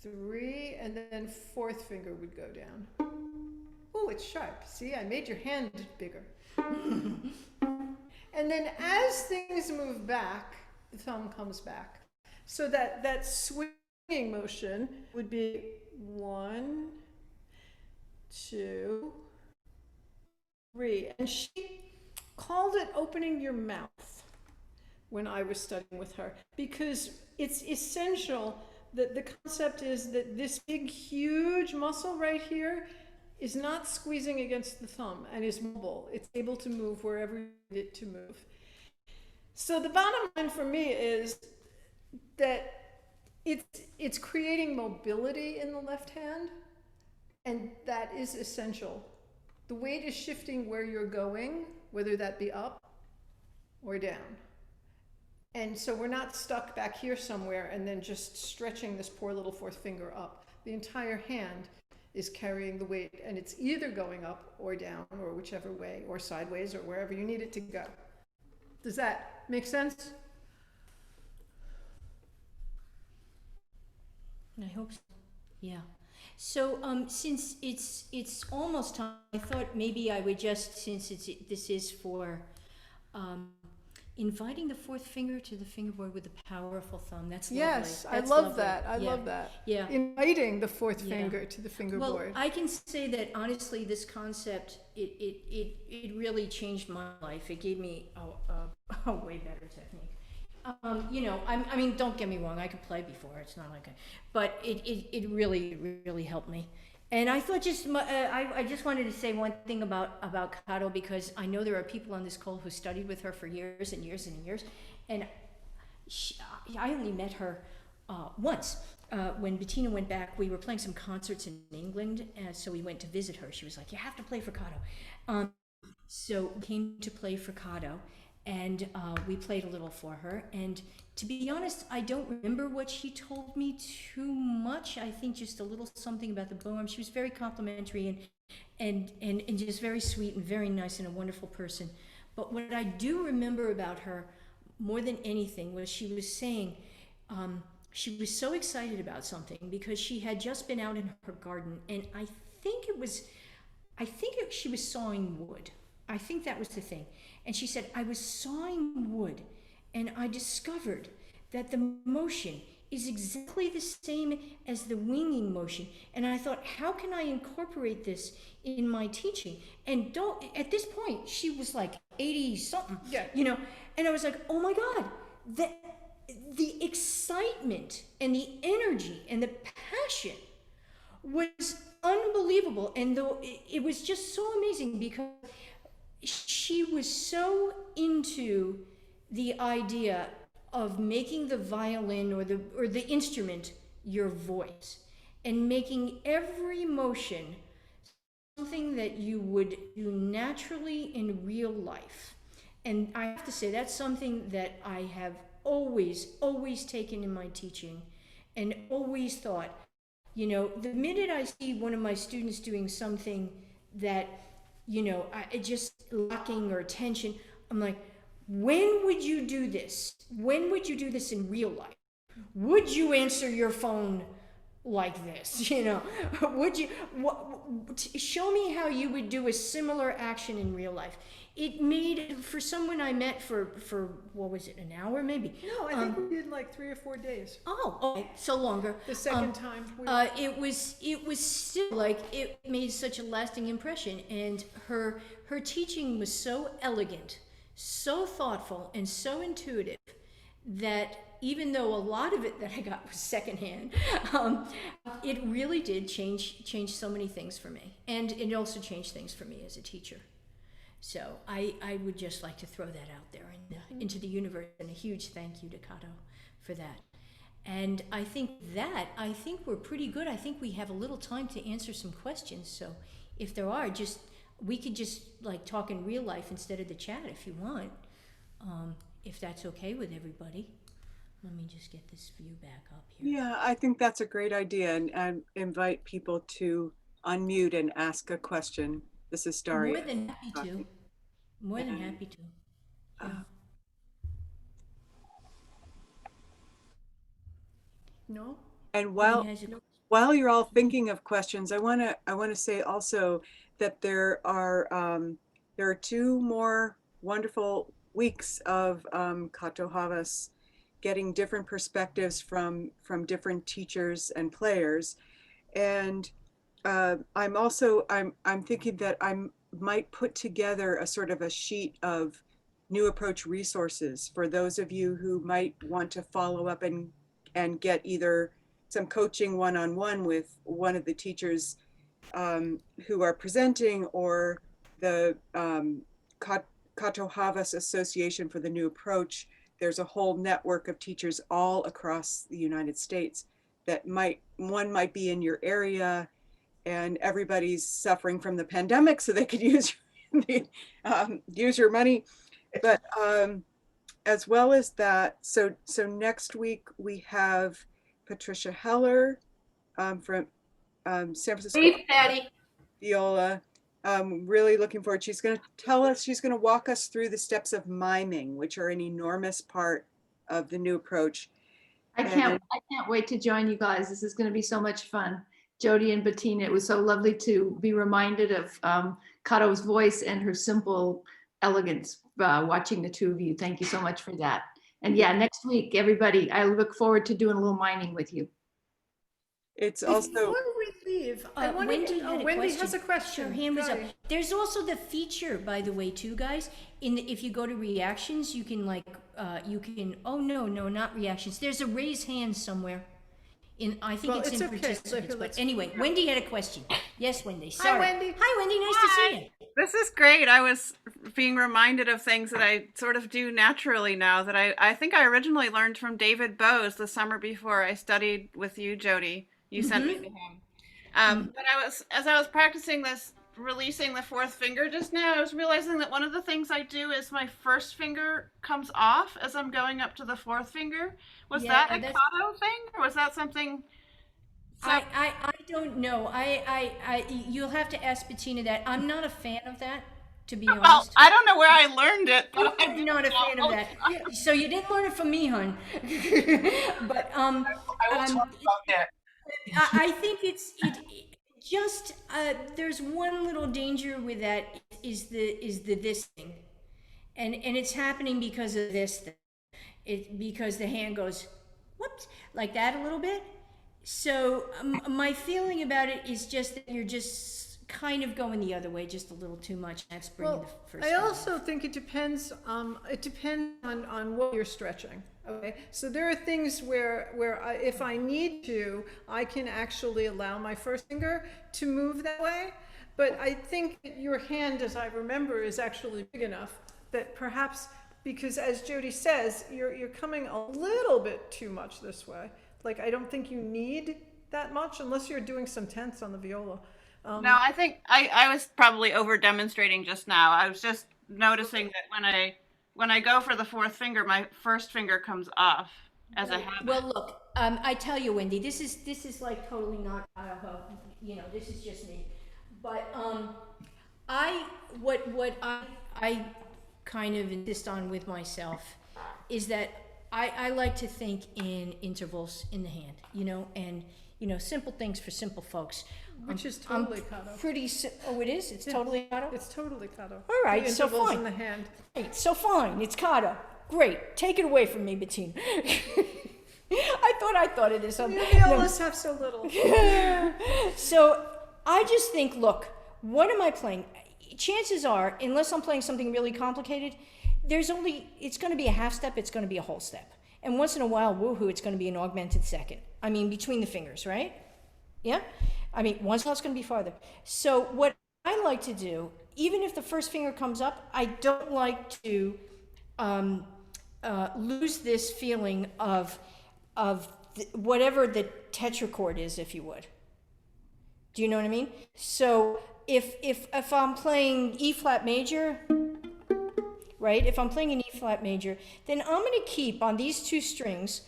3, and then fourth finger would go down. Oh, it's sharp. See, I made your hand bigger. And then as things move back, the thumb comes back. So that swinging motion would be 1, 2, 3. And she called it opening your mouth when I was studying with her, because it's essential that the concept is that this big, huge muscle right here is not squeezing against the thumb and is mobile. It's able to move wherever you need it to move. So the bottom line for me is that it's creating mobility in the left hand, and that is essential. The weight is shifting where you're going, whether that be up or down. And so we're not stuck back here somewhere and then just stretching this poor little fourth finger up. The entire hand is carrying the weight, and it's either going up or down or whichever way, or sideways, or wherever you need it to go. Does that make sense? I hope so. Yeah. So since it's almost time, I thought maybe I would just, since this is for inviting the fourth finger to the fingerboard with a powerful thumb. That's lovely. Yes, That's I love lovely. that. I Yeah. love that. Yeah. Inviting the fourth Yeah. finger to the Well, fingerboard. I can say that honestly, this concept, it really changed my life. It gave me a way better technique. You know, I mean, don't get me wrong, I could play before, it's not like but it really helped me. And I thought I just wanted to say one thing about Kato, because I know there are people on this call who studied with her for years and years and years, and I only met her once. When Bettina went back, we were playing some concerts in England, so we went to visit her. She was like, "You have to play for Kato." So we came to play for Kato, and we played a little for her. And to be honest, I don't remember what she told me too much. I think just a little something about the poem. She was very complimentary and just very sweet and very nice and a wonderful person. But what I do remember about her more than anything was she was saying she was so excited about something because she had just been out in her garden, and I think she was sawing wood. I think that was the thing. And she said, I was sawing wood and I discovered that the motion is exactly the same as the winging motion. And I thought, how can I incorporate this in my teaching? And at this point, she was like 80 something, you know, and I was like, oh my God, the excitement and the energy and the passion was unbelievable. And though it was just so amazing because she was so into the idea of making the violin or the instrument your voice, and making every motion something that you would do naturally in real life. And I have to say that's something that I have always taken in my teaching, and always thought, you know, the minute I see one of my students doing something that, you know, it just lacking or tension, I'm like, when would you do this? When would you do this in real life? Would you answer your phone like this? You know, would you, show me how you would do a similar action in real life. It made, for someone I met for what was it, an hour maybe? No, I think we did like 3 or 4 days. Oh, okay, so longer. The second time. It was still like, it made such a lasting impression, and her teaching was so elegant, so thoughtful, and so intuitive that even though a lot of it that I got was secondhand, it really did change so many things for me, and it also changed things for me as a teacher. So I would just like to throw that out there into the universe, and a huge thank you to Kato for that. And I think we're pretty good. I think we have a little time to answer some questions. So if there are, we could just like talk in real life instead of the chat if you want, if that's okay with everybody. Let me just get this view back up here. Yeah, I think that's a great idea, and invite people to unmute and ask a question. This is Daria. More than happy to. More than happy to. Yeah. No? And Anybody has while you're all thinking of questions, I want to say also that there are 2 more wonderful weeks of Kato Havas, getting different perspectives from different teachers and players. And I'm thinking that I might put together a sort of a sheet of new approach resources for those of you who might want to follow up and get either some coaching one-on-one with one of the teachers who are presenting, or the Kato Havas Association for the New Approach. There's a whole network of teachers all across the United States that one might be in your area, and everybody's suffering from the pandemic, so they could use your money. But as well as that, so next week we have Patricia Heller from San Francisco. Hey, Patty. Viola. Really looking forward. She's going to walk us through the steps of miming, which are an enormous part of the new approach. I can't wait to join you guys. This is going to be so much fun. Jodi and Bettina, it was so lovely to be reminded of Kato's voice and her simple elegance watching the 2 of you. Thank you so much for that. And yeah, next week, everybody, I look forward to doing a little mining with you. It's also, Before we leave, Wendy has a question. Her hand was up. Sorry. There's also the feature, by the way, too, guys. If you go to reactions, you can oh no, not reactions. There's a raise hand somewhere. I think it's in okay. participants. So but anyway, Wendy had a question. Yes, Wendy. Hi, Sorry. Wendy. Hi, Wendy. Nice to see you. This is great. I was being reminded of things that I sort of do naturally now that I think I originally learned from David Bose the summer before I studied with you, Jodi. You sent me to him. But as I was practicing this, releasing the 4th finger just now, I was realizing that one of the things I do is my 1st finger comes off as I'm going up to the 4th finger. Was that a Kato thing, or was that something? I don't know. You'll have to ask Bettina that. I'm not a fan of that, to be honest. Well, I don't know where I learned it. But I'm not a fan of that. So you didn't learn it from me, hon. But I will talk about that. I think there's one little danger with that is this thing, and it's happening because of this thing. Because the hand goes whoops like that a little bit. So my feeling about it is just that you're just kind of going the other way just a little too much. That's bringing the first. I also think it depends. It depends on what you're stretching. Okay, so there are things where if I need to, I can actually allow my 1st finger to move that way. But I think your hand, as I remember, is actually big enough that perhaps, because as Jodi says, you're coming a little bit too much this way. Like, I don't think you need that much unless you're doing some tense on the viola. No, I think I was probably over demonstrating just now. I was just noticing that when I go for the 4th finger, my 1st finger comes off as a habit. Well, look, I tell you, Wendy, this is like totally not, this is just me. But what I kind of insist on with myself is that I like to think in intervals in the hand, and simple things for simple folks. Which is totally Kato. Oh, it is? It's totally Kato? It's totally Kato. All right, the so intervals fine. in the hand. Great, so fine, it's Kato. Great, take it away from me, Bettina. I thought of this. Violas have so little. So I just think, look, what am I playing? Chances are, unless I'm playing something really complicated, it's going to be a half step, it's going to be a whole step. And once in a while, woohoo, it's going to be an augmented second. I mean, between the fingers, right? Yeah? I mean, once in a while, it's going to be farther. So what I like to do, even if the 1st finger comes up, I don't like to lose this feeling of whatever the tetrachord is, if you would. Do you know what I mean? So if I'm playing E flat major, right? If I'm playing an E flat major, then I'm going to keep on these two strings,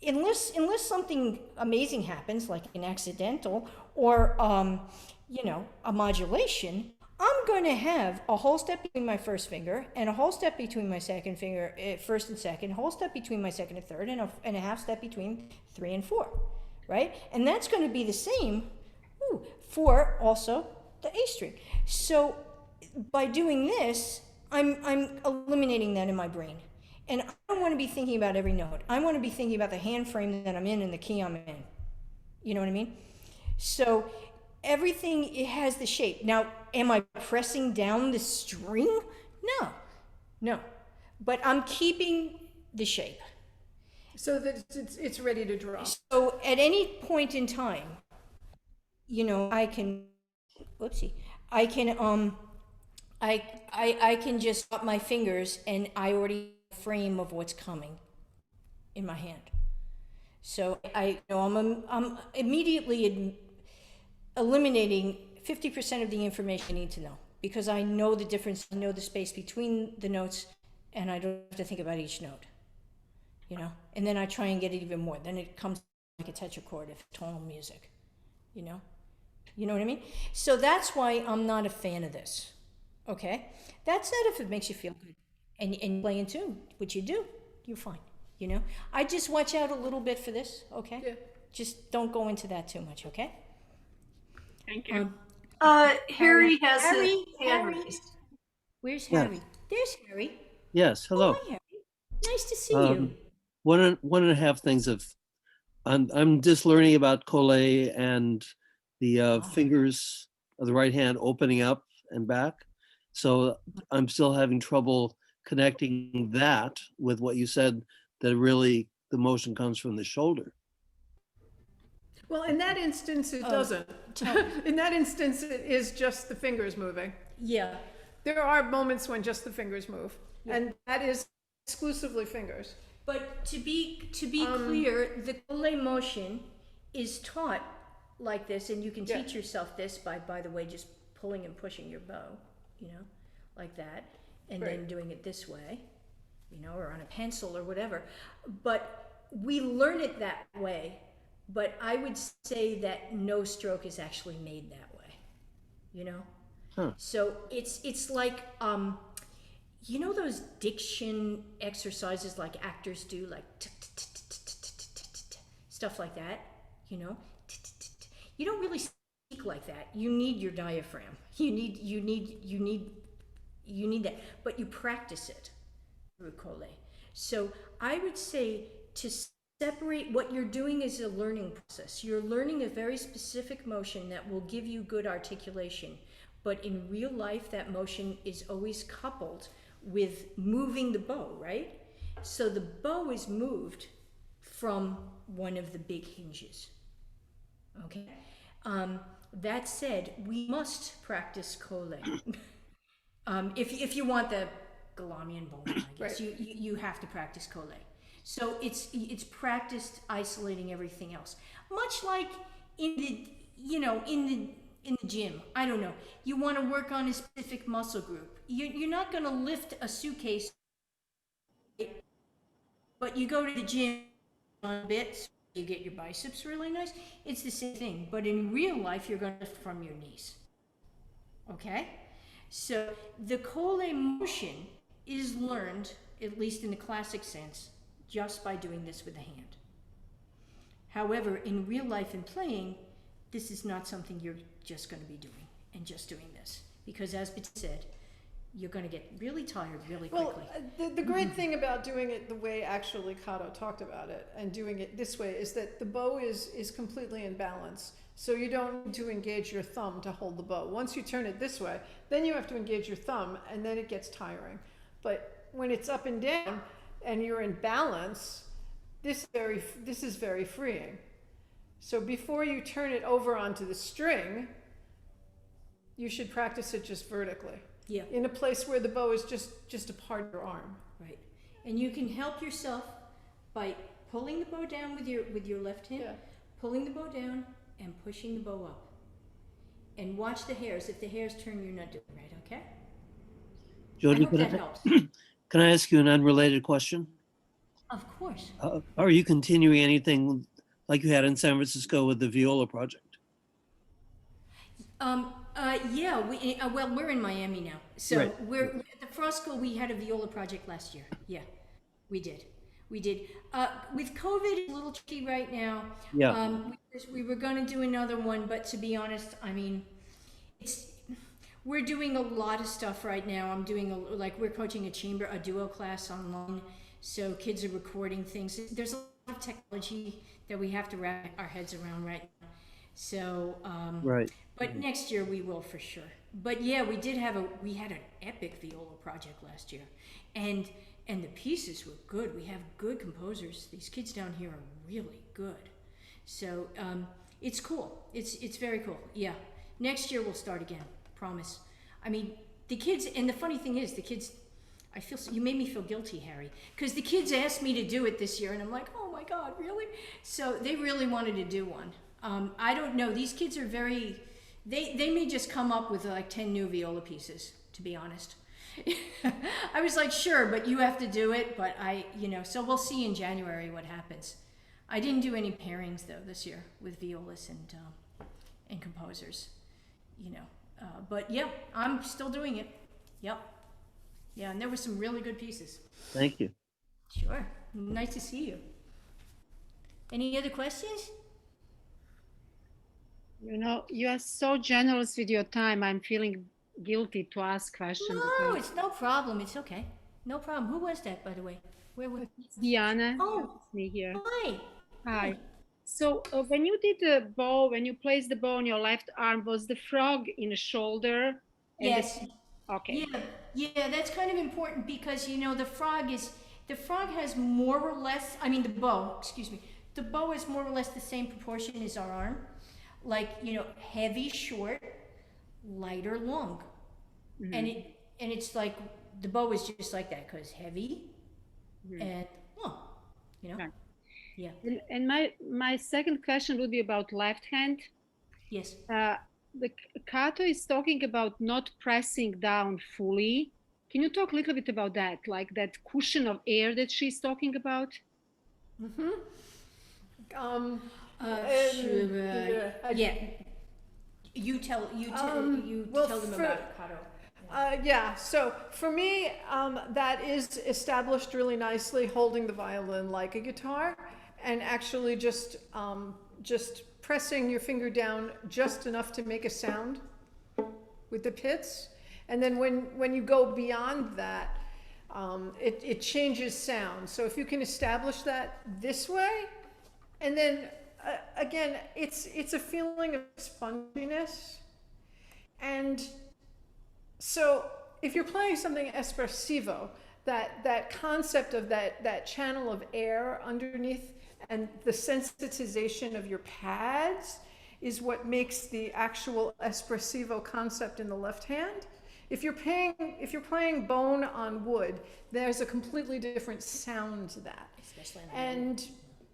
unless something amazing happens, like an accidental or a modulation. I'm going to have a whole step between my first finger and a whole step between my second finger, first and second, a whole step between my second and third, and a half step between 3 and 4, right? And that's going to be the same for also the A string. So by doing this, I'm eliminating that in my brain. And I don't want to be thinking about every note. I want to be thinking about the hand frame that I'm in and the key I'm in. You know what I mean? So everything, it has the shape. Now, am I pressing down the string? No. But I'm keeping the shape. So that it's ready to drop. So at any point in time, I can I can just drop my fingers and I already have a frame of what's coming in my hand. So I'm immediately eliminating 50% of the information I need to know, because I know the difference, I know the space between the notes, and I don't have to think about each note, and then I try and get it even more. Then it comes like a tetrachord of tonal music, you know what I mean? So that's why I'm not a fan of this. Okay, that said, if it makes you feel good and you play in tune, which you do, you're fine. I just watch out a little bit for this. Okay, Yeah. Just don't go into that too much. Okay. Thank you. Harry has Harry, his hand Harry. raised. Where's Yeah. Harry? There's Harry. Yes, Oh, hello. hi, Harry. Nice to see you. One and a half things of I'm just learning about Collet and the fingers of the right hand opening up and back. So I'm still having trouble connecting that with what you said, that really the motion comes from the shoulder. Well, in that instance, it doesn't. In that instance, it is just the fingers moving. Yeah. There are moments when just the fingers move, and that is exclusively fingers. But to be clear, the Collet motion is taught like this, and you can teach yourself this by the way, just pulling and pushing your bow, like that, and then doing it this way, or on a pencil or whatever. But we learn it that way. But I would say that no stroke is actually made that way, Huh. So it's like those diction exercises like actors do, like stuff like that, You don't really speak like that. You need your diaphragm. You need that, but you practice it through Collet. So I would say to separate what you're doing is a learning process. You're learning a very specific motion that will give you good articulation. But in real life, that motion is always coupled with moving the bow, right? So the bow is moved from one of the big hinges. Okay? That said, we must practice Collet. If you want the Galamian bowline, I guess, Right. you have to practice Collet. So it's practiced isolating everything else. Much like in the gym. I don't know. You want to work on a specific muscle group. You're not going to lift a suitcase, but you go to the gym a bit, so you get your biceps really nice. It's the same thing, but in real life, you're going to lift from your knees. Okay? So the Collet motion is learned, at least in the classic sense, just by doing this with the hand. However, in real life and playing, this is not something you're just going to be doing and just doing this. Because as Bettina said, you're going to get really tired really quickly. Well, the great thing about doing it the way actually Kato talked about it and doing it this way is that the bow is completely in balance. So you don't need to engage your thumb to hold the bow. Once you turn it this way, then you have to engage your thumb, and then it gets tiring. But when it's up and down and you're in balance, this is very freeing. So before you turn it over onto the string, you should practice it just vertically. Yeah. In a place where the bow is just a part of your arm. Right. And you can help yourself by pulling the bow down with your left hand, Yeah. pulling the bow down and pushing the bow up. And watch the hairs. If the hairs turn, you're not doing it right, okay? I Jodi, hope that helps. can I ask you an unrelated question? Of course. Are you continuing anything like you had in San Francisco with the Viola project? Yeah, well, we're in Miami now. So Right. we're at the Frost School. We had a viola project last year. Yeah, we did. We did. With COVID, it's a little tricky right now. Yeah. We were going to do another one, but to be honest, I mean, we're doing a lot of stuff right now. I'm doing we're coaching a duo class online. So kids are recording things. There's a lot of technology that we have to wrap our heads around right now. So, Right. but next year we will for sure. But yeah, we had an epic viola project last year, and the pieces were good. We have good composers. These kids down here are really good. So it's cool. It's very cool. Yeah. Next year we'll start again. Promise. I mean, the kids, and the funny thing is, the kids. You made me feel guilty, Harry, because the kids asked me to do it this year, and I'm like, oh my God, really? So they really wanted to do one. I don't know. These kids are they may just come up with like 10 new viola pieces, to be honest. I was like, sure, but you have to do it. But so we'll see in January what happens. I didn't do any pairings though this year with violas and composers, but yeah, I'm still doing it. Yep. Yeah, and there were some really good pieces. Thank you. Sure. Nice to see you. Any other questions? You are so generous with your time. I'm feeling guilty to ask questions. No, it's no problem. It's okay. No problem. Who was that, by the way? Where was Diana, Oh. it's me here. Hi. Hi. So when you did the bow, when you placed the bow on your left arm, was the frog in the shoulder? Yes. Okay. Yeah, that's kind of important because the frog has more or less, I mean the bow is more or less the same proportion as our arm. Like, heavy, short, lighter, long. Mm-hmm. And it's like the bow is just like that because heavy and long, Right. Yeah. And my second question would be about left hand. Yes. The Kato is talking about not pressing down fully. Can you talk a little bit about that, like that cushion of air that she's talking about? Yeah. You tell them about it, Kato. Yeah, so for me, that is established really nicely, holding the violin like a guitar, and actually just pressing your finger down just enough to make a sound with the pits. And then when you go beyond that, it changes sound. So if you can establish that this way, and then again, it's a feeling of sponginess. And so if you're playing something espressivo, that concept of that channel of air underneath and the sensitization of your pads is what makes the actual espressivo concept in the left hand. If you're playing bone on wood, there's a completely different sound to that. And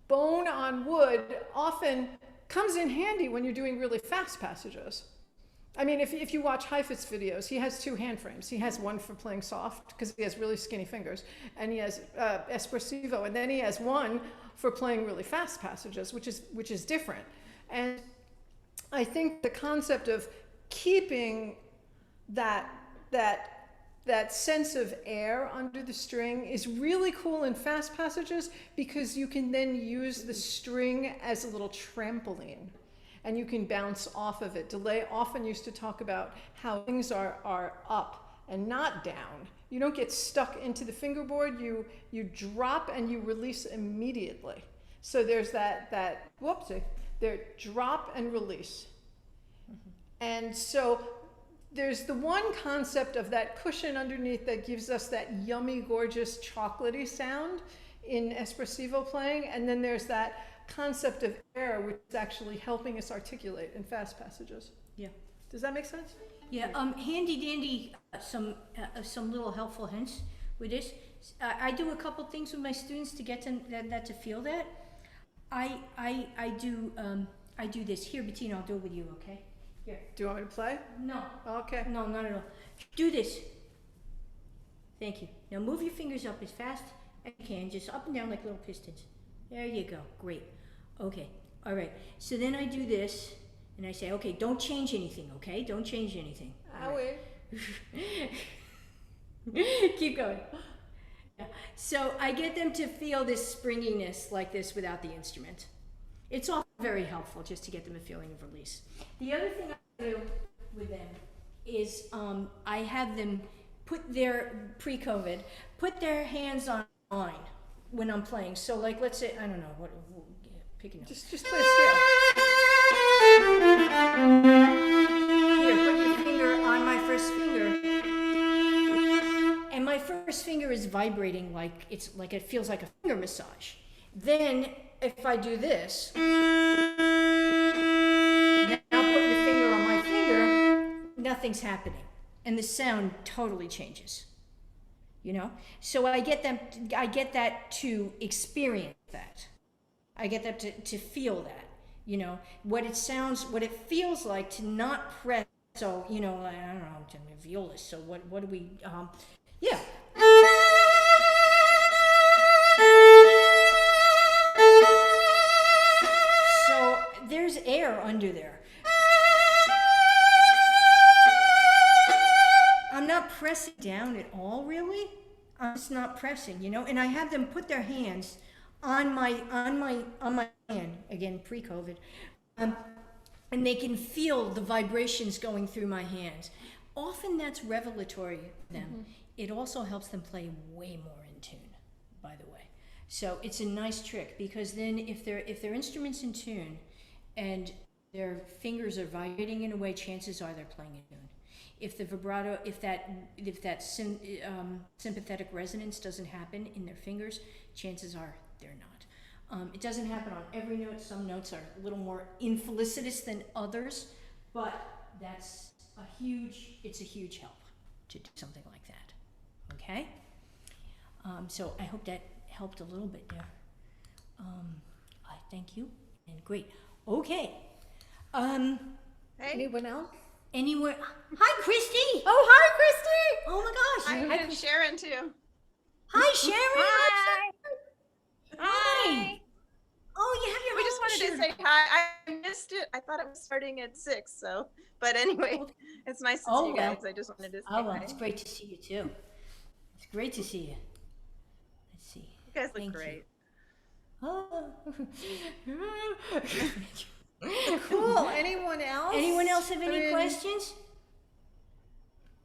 bone on wood often comes in handy when you're doing really fast passages. I mean, if you watch Heifetz videos, he has two hand frames. He has one for playing soft because he has really skinny fingers, and he has espressivo, and then he has one for playing really fast passages, which is different. And I think the concept of keeping that sense of air under the string is really cool in fast passages because you can then use the string as a little trampoline and you can bounce off of it. Delay often used to talk about how things are up and not down. You don't get stuck into the fingerboard, you drop and you release immediately. So there's that drop and release. And so there's the one concept of that cushion underneath that gives us that yummy, gorgeous, chocolatey sound in espressivo playing. And then there's that concept of air, which is actually helping us articulate in fast passages. Yeah. Does that make sense? Yeah. Handy dandy, some little helpful hints with this. I do a couple things with my students to get them that to feel that. I do this. Here, Bettina, I'll do it with you, okay? Here. Do you want me to play? No. Okay. No, not at all. Do this. Thank you. Now move your fingers up as fast as you can, just up and down like little pistons. There you go. Great. Okay. All right. So then I do this, and I say, okay, don't change anything, okay? Don't change anything. All right. Keep going. Yeah. So I get them to feel this springiness like this without the instrument. It's all very helpful just to get them a feeling of release. The other thing I do with them is I have them put their, pre-COVID, put their hands on mine when I'm playing. So like, let's say, I don't know, what, pick a note. Just play a scale. Here, put your finger on my first finger. And my first finger is vibrating like it feels like a finger massage. Then if I do this, now put your finger on my finger, nothing's happening. And the sound totally changes. You know? So I get that to experience that. I get them to feel that. You know, what it feels like to not press. So, you know, I don't know, I'm a violist, so what do we, yeah. So there's air under there. I'm not pressing down at all, really. I'm just not pressing, you know, and I have them put their hands on my hand, again, pre-COVID, and they can feel the vibrations going through my hands. Often that's revelatory for them. Mm-hmm. It also helps them play way more in tune, by the way. So it's a nice trick, because then if their instrument's in tune and their fingers are vibrating in a way, chances are they're playing in tune. If the vibrato, if that sympathetic resonance doesn't happen in their fingers, chances are they're not. It doesn't happen on every note. Some notes are a little more infelicitous than others, but it's a huge help to do something like that. Okay? So I hope that helped a little bit there. I thank you, and great. Okay. Hey. Anyone else? Anywhere? Hi, Christy. Oh, hi, Christy. Oh my gosh. Hi, and Sharon too. Hi, Sharon. Hi. Oh, you have your We just wanted to say hi. I missed it. I thought it was starting at 6. So, but anyway, it's nice to see you guys. I just wanted to say hi. hi. It's great to see you too. It's great to see you. Let's see. You guys look great. Cool. Anyone else? Anyone else have any questions?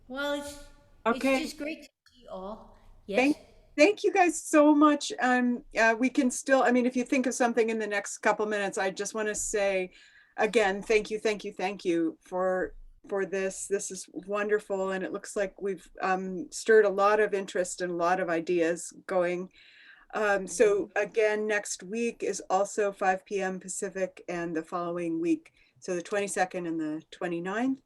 Well, it's just great to see you all. Yes. Thank you guys so much. We can still, I mean, if you think of something in the next couple minutes, I just want to say again, thank you for this. This is wonderful. And it looks like we've stirred a lot of interest and a lot of ideas going. So again, next week is also 5 p.m. Pacific, and the following week, so the 22nd and the 29th.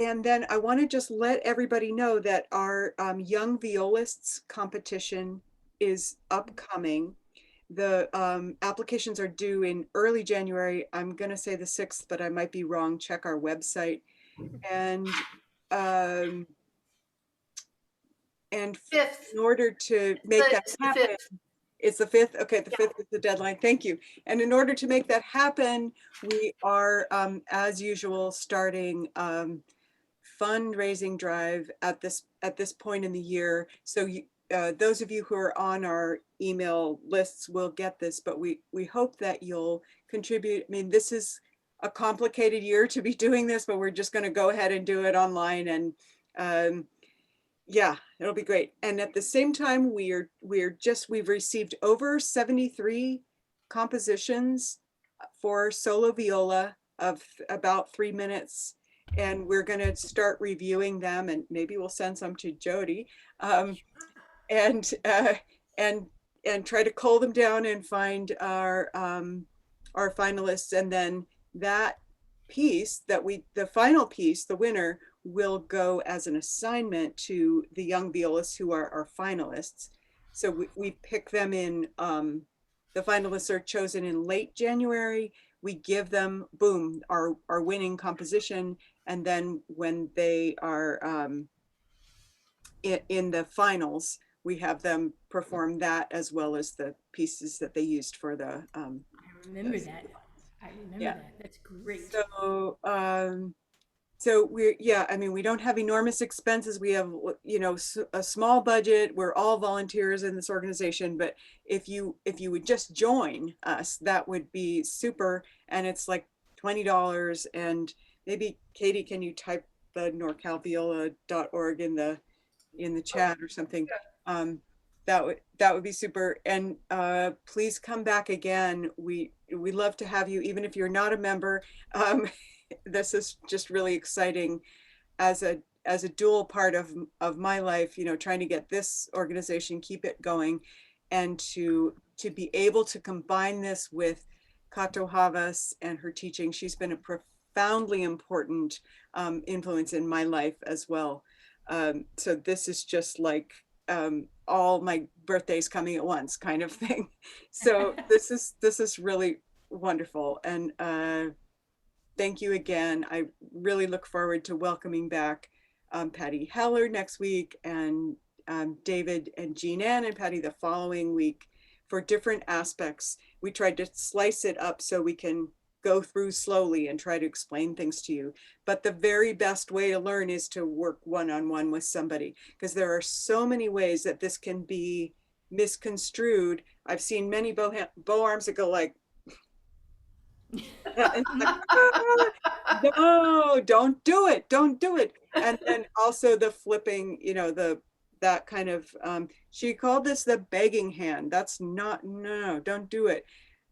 And then I want to just let everybody know that our Young Violists competition is upcoming. The applications are due in early January. I'm going to say the 6th, but I might be wrong. Check our website. And 5th. In order to make that happen, it's the 5th. Okay, the 5th is the deadline. Thank you. And in order to make that happen, we are, as usual, starting fundraising drive at this point in the year. So those of you who are on our email lists will get this, but we hope that you'll contribute. I mean, this is a complicated year to be doing this, but we're just going to go ahead and do it online, and yeah, it'll be great. And at the same time, we've received over 73 compositions for solo viola of about 3 minutes. And we're going to start reviewing them, and maybe we'll send some to Jodi, and try to cull them down and find our finalists. And then that piece the final piece, the winner, will go as an assignment to the young violists who are our finalists. So we pick them in, the finalists are chosen in late January. We give them, boom, our winning composition. And then when they are in the finals, we have them perform that as well as the pieces that they used for the. I remember that. I remember Yeah. that. That's great. So we're, yeah, I mean, we don't have enormous expenses. We have, you know, a small budget. We're all volunteers in this organization, but if you would just join us, that would be super. And it's like $20. And maybe Katie, can you type the norcalviola.org in the chat or something? That would be super. And please come back again. We love to have you, even if you're not a member. This is just really exciting as a dual part of my life, you know, trying to get this organization, keep it going, and to be able to combine this with Kato Havas and her teaching. She's been a profoundly important influence in my life as well. So this is just like all my birthdays coming at once kind of thing. So this is really wonderful. And thank you again. I really look forward to welcoming back Patty Heller next week, and David and Jean Ann and Patty the following week for different aspects. We tried to slice it up so we can go through slowly and try to explain things to you. But the very best way to learn is to work one-on-one with somebody, because there are so many ways that this can be misconstrued. I've seen many bow arms that go like, no, don't do it, don't do it. And then also the flipping, you know, that kind of she called this the begging hand. That's not, no, don't do it.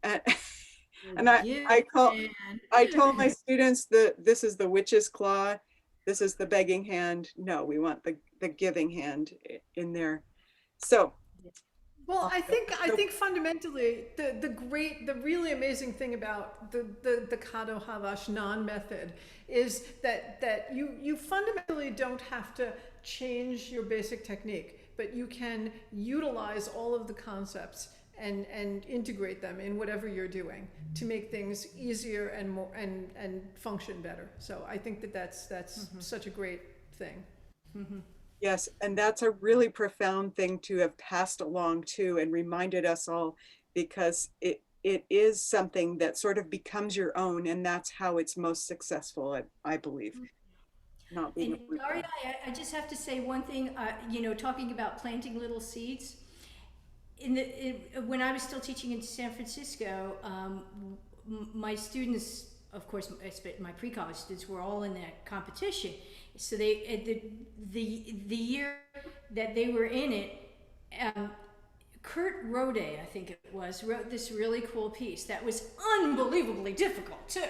And I told my students that this is the witch's claw, this is the begging hand. No, we want the giving hand in there. So Well, I think fundamentally the really amazing thing about the Kato Havas method is that you fundamentally don't have to change your basic technique, but you can utilize all of the concepts and integrate them in whatever you're doing to make things easier and more and function better. So I think that's such a great thing. Yes, and that's a really profound thing to have passed along too, and reminded us all, because it is something that sort of becomes your own, and that's how it's most successful, I believe. Not being And Daria, I just have to say one thing, you know, talking about planting little seeds. When I was still teaching in San Francisco, my students, of course, my pre-college students were all in that competition. So the year that they were in it, Kurt Rode, I think it was, wrote this really cool piece that was unbelievably difficult too.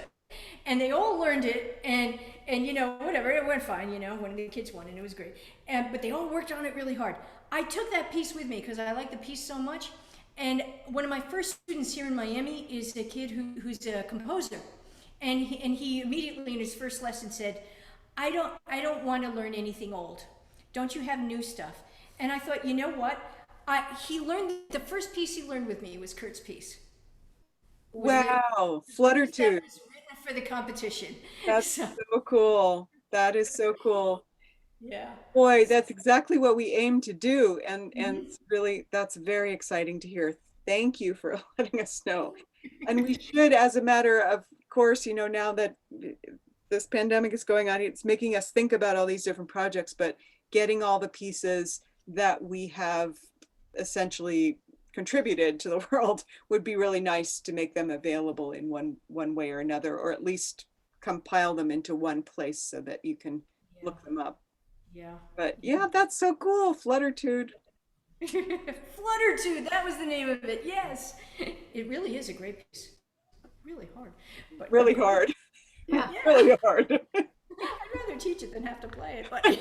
And they all learned it, and you know, whatever, it went fine, you know, one of the kids won and it was great. But they all worked on it really hard. I took that piece with me because I like the piece so much. And one of my first students here in Miami is a kid who's a composer. And he immediately in his first lesson said, I don't want to learn anything old. Don't you have new stuff? And I thought, you know what? He learned, the first piece he learned with me was Kurt's piece. Wow, Fluttertooth. That was written for the competition. That's so cool. That is so cool. Yeah. Boy, that's exactly what we aim to do. And really, that's very exciting to hear. Thank you for letting us know. And we should, as a matter of course, you know, now that this pandemic is going on, it's making us think about all these different projects, but getting all the pieces that we have essentially contributed to the world would be really nice to make them available in one way or another, or at least compile them into one place so that you can look them up. Yeah. But yeah, that's so cool. Fluttertooth. Fluttertooth, that was the name of it. Yes. It really is a great piece. Really hard. But really hard. Yeah. Really hard. I'd rather teach it than have to play it.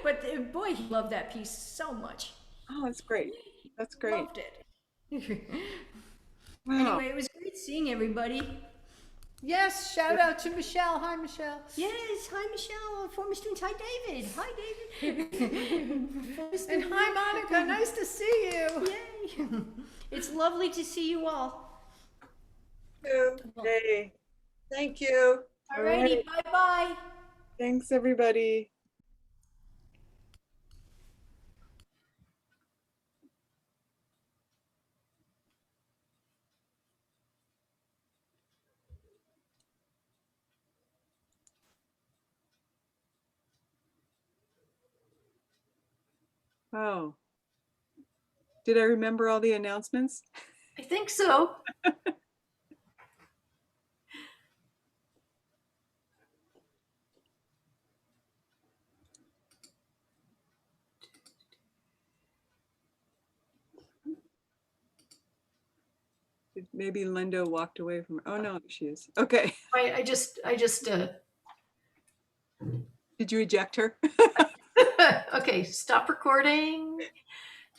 But boy, he loved that piece so much. Oh, that's great. That's great. Loved it. Wow. Anyway, it was great seeing everybody. Yes, shout out to Michelle. Hi, Michelle. Yes, hi Michelle, former students. Hi David. Hi David. Former And student- hi, Monica. Nice to see you. Yay. It's lovely to see you all. Hey, thank you. Alrighty, bye-bye. Thanks, everybody. Oh, did I remember all the announcements? I think so. Maybe Linda walked away from, oh no, she is. Okay. I just Did you eject her? okay, stop recording.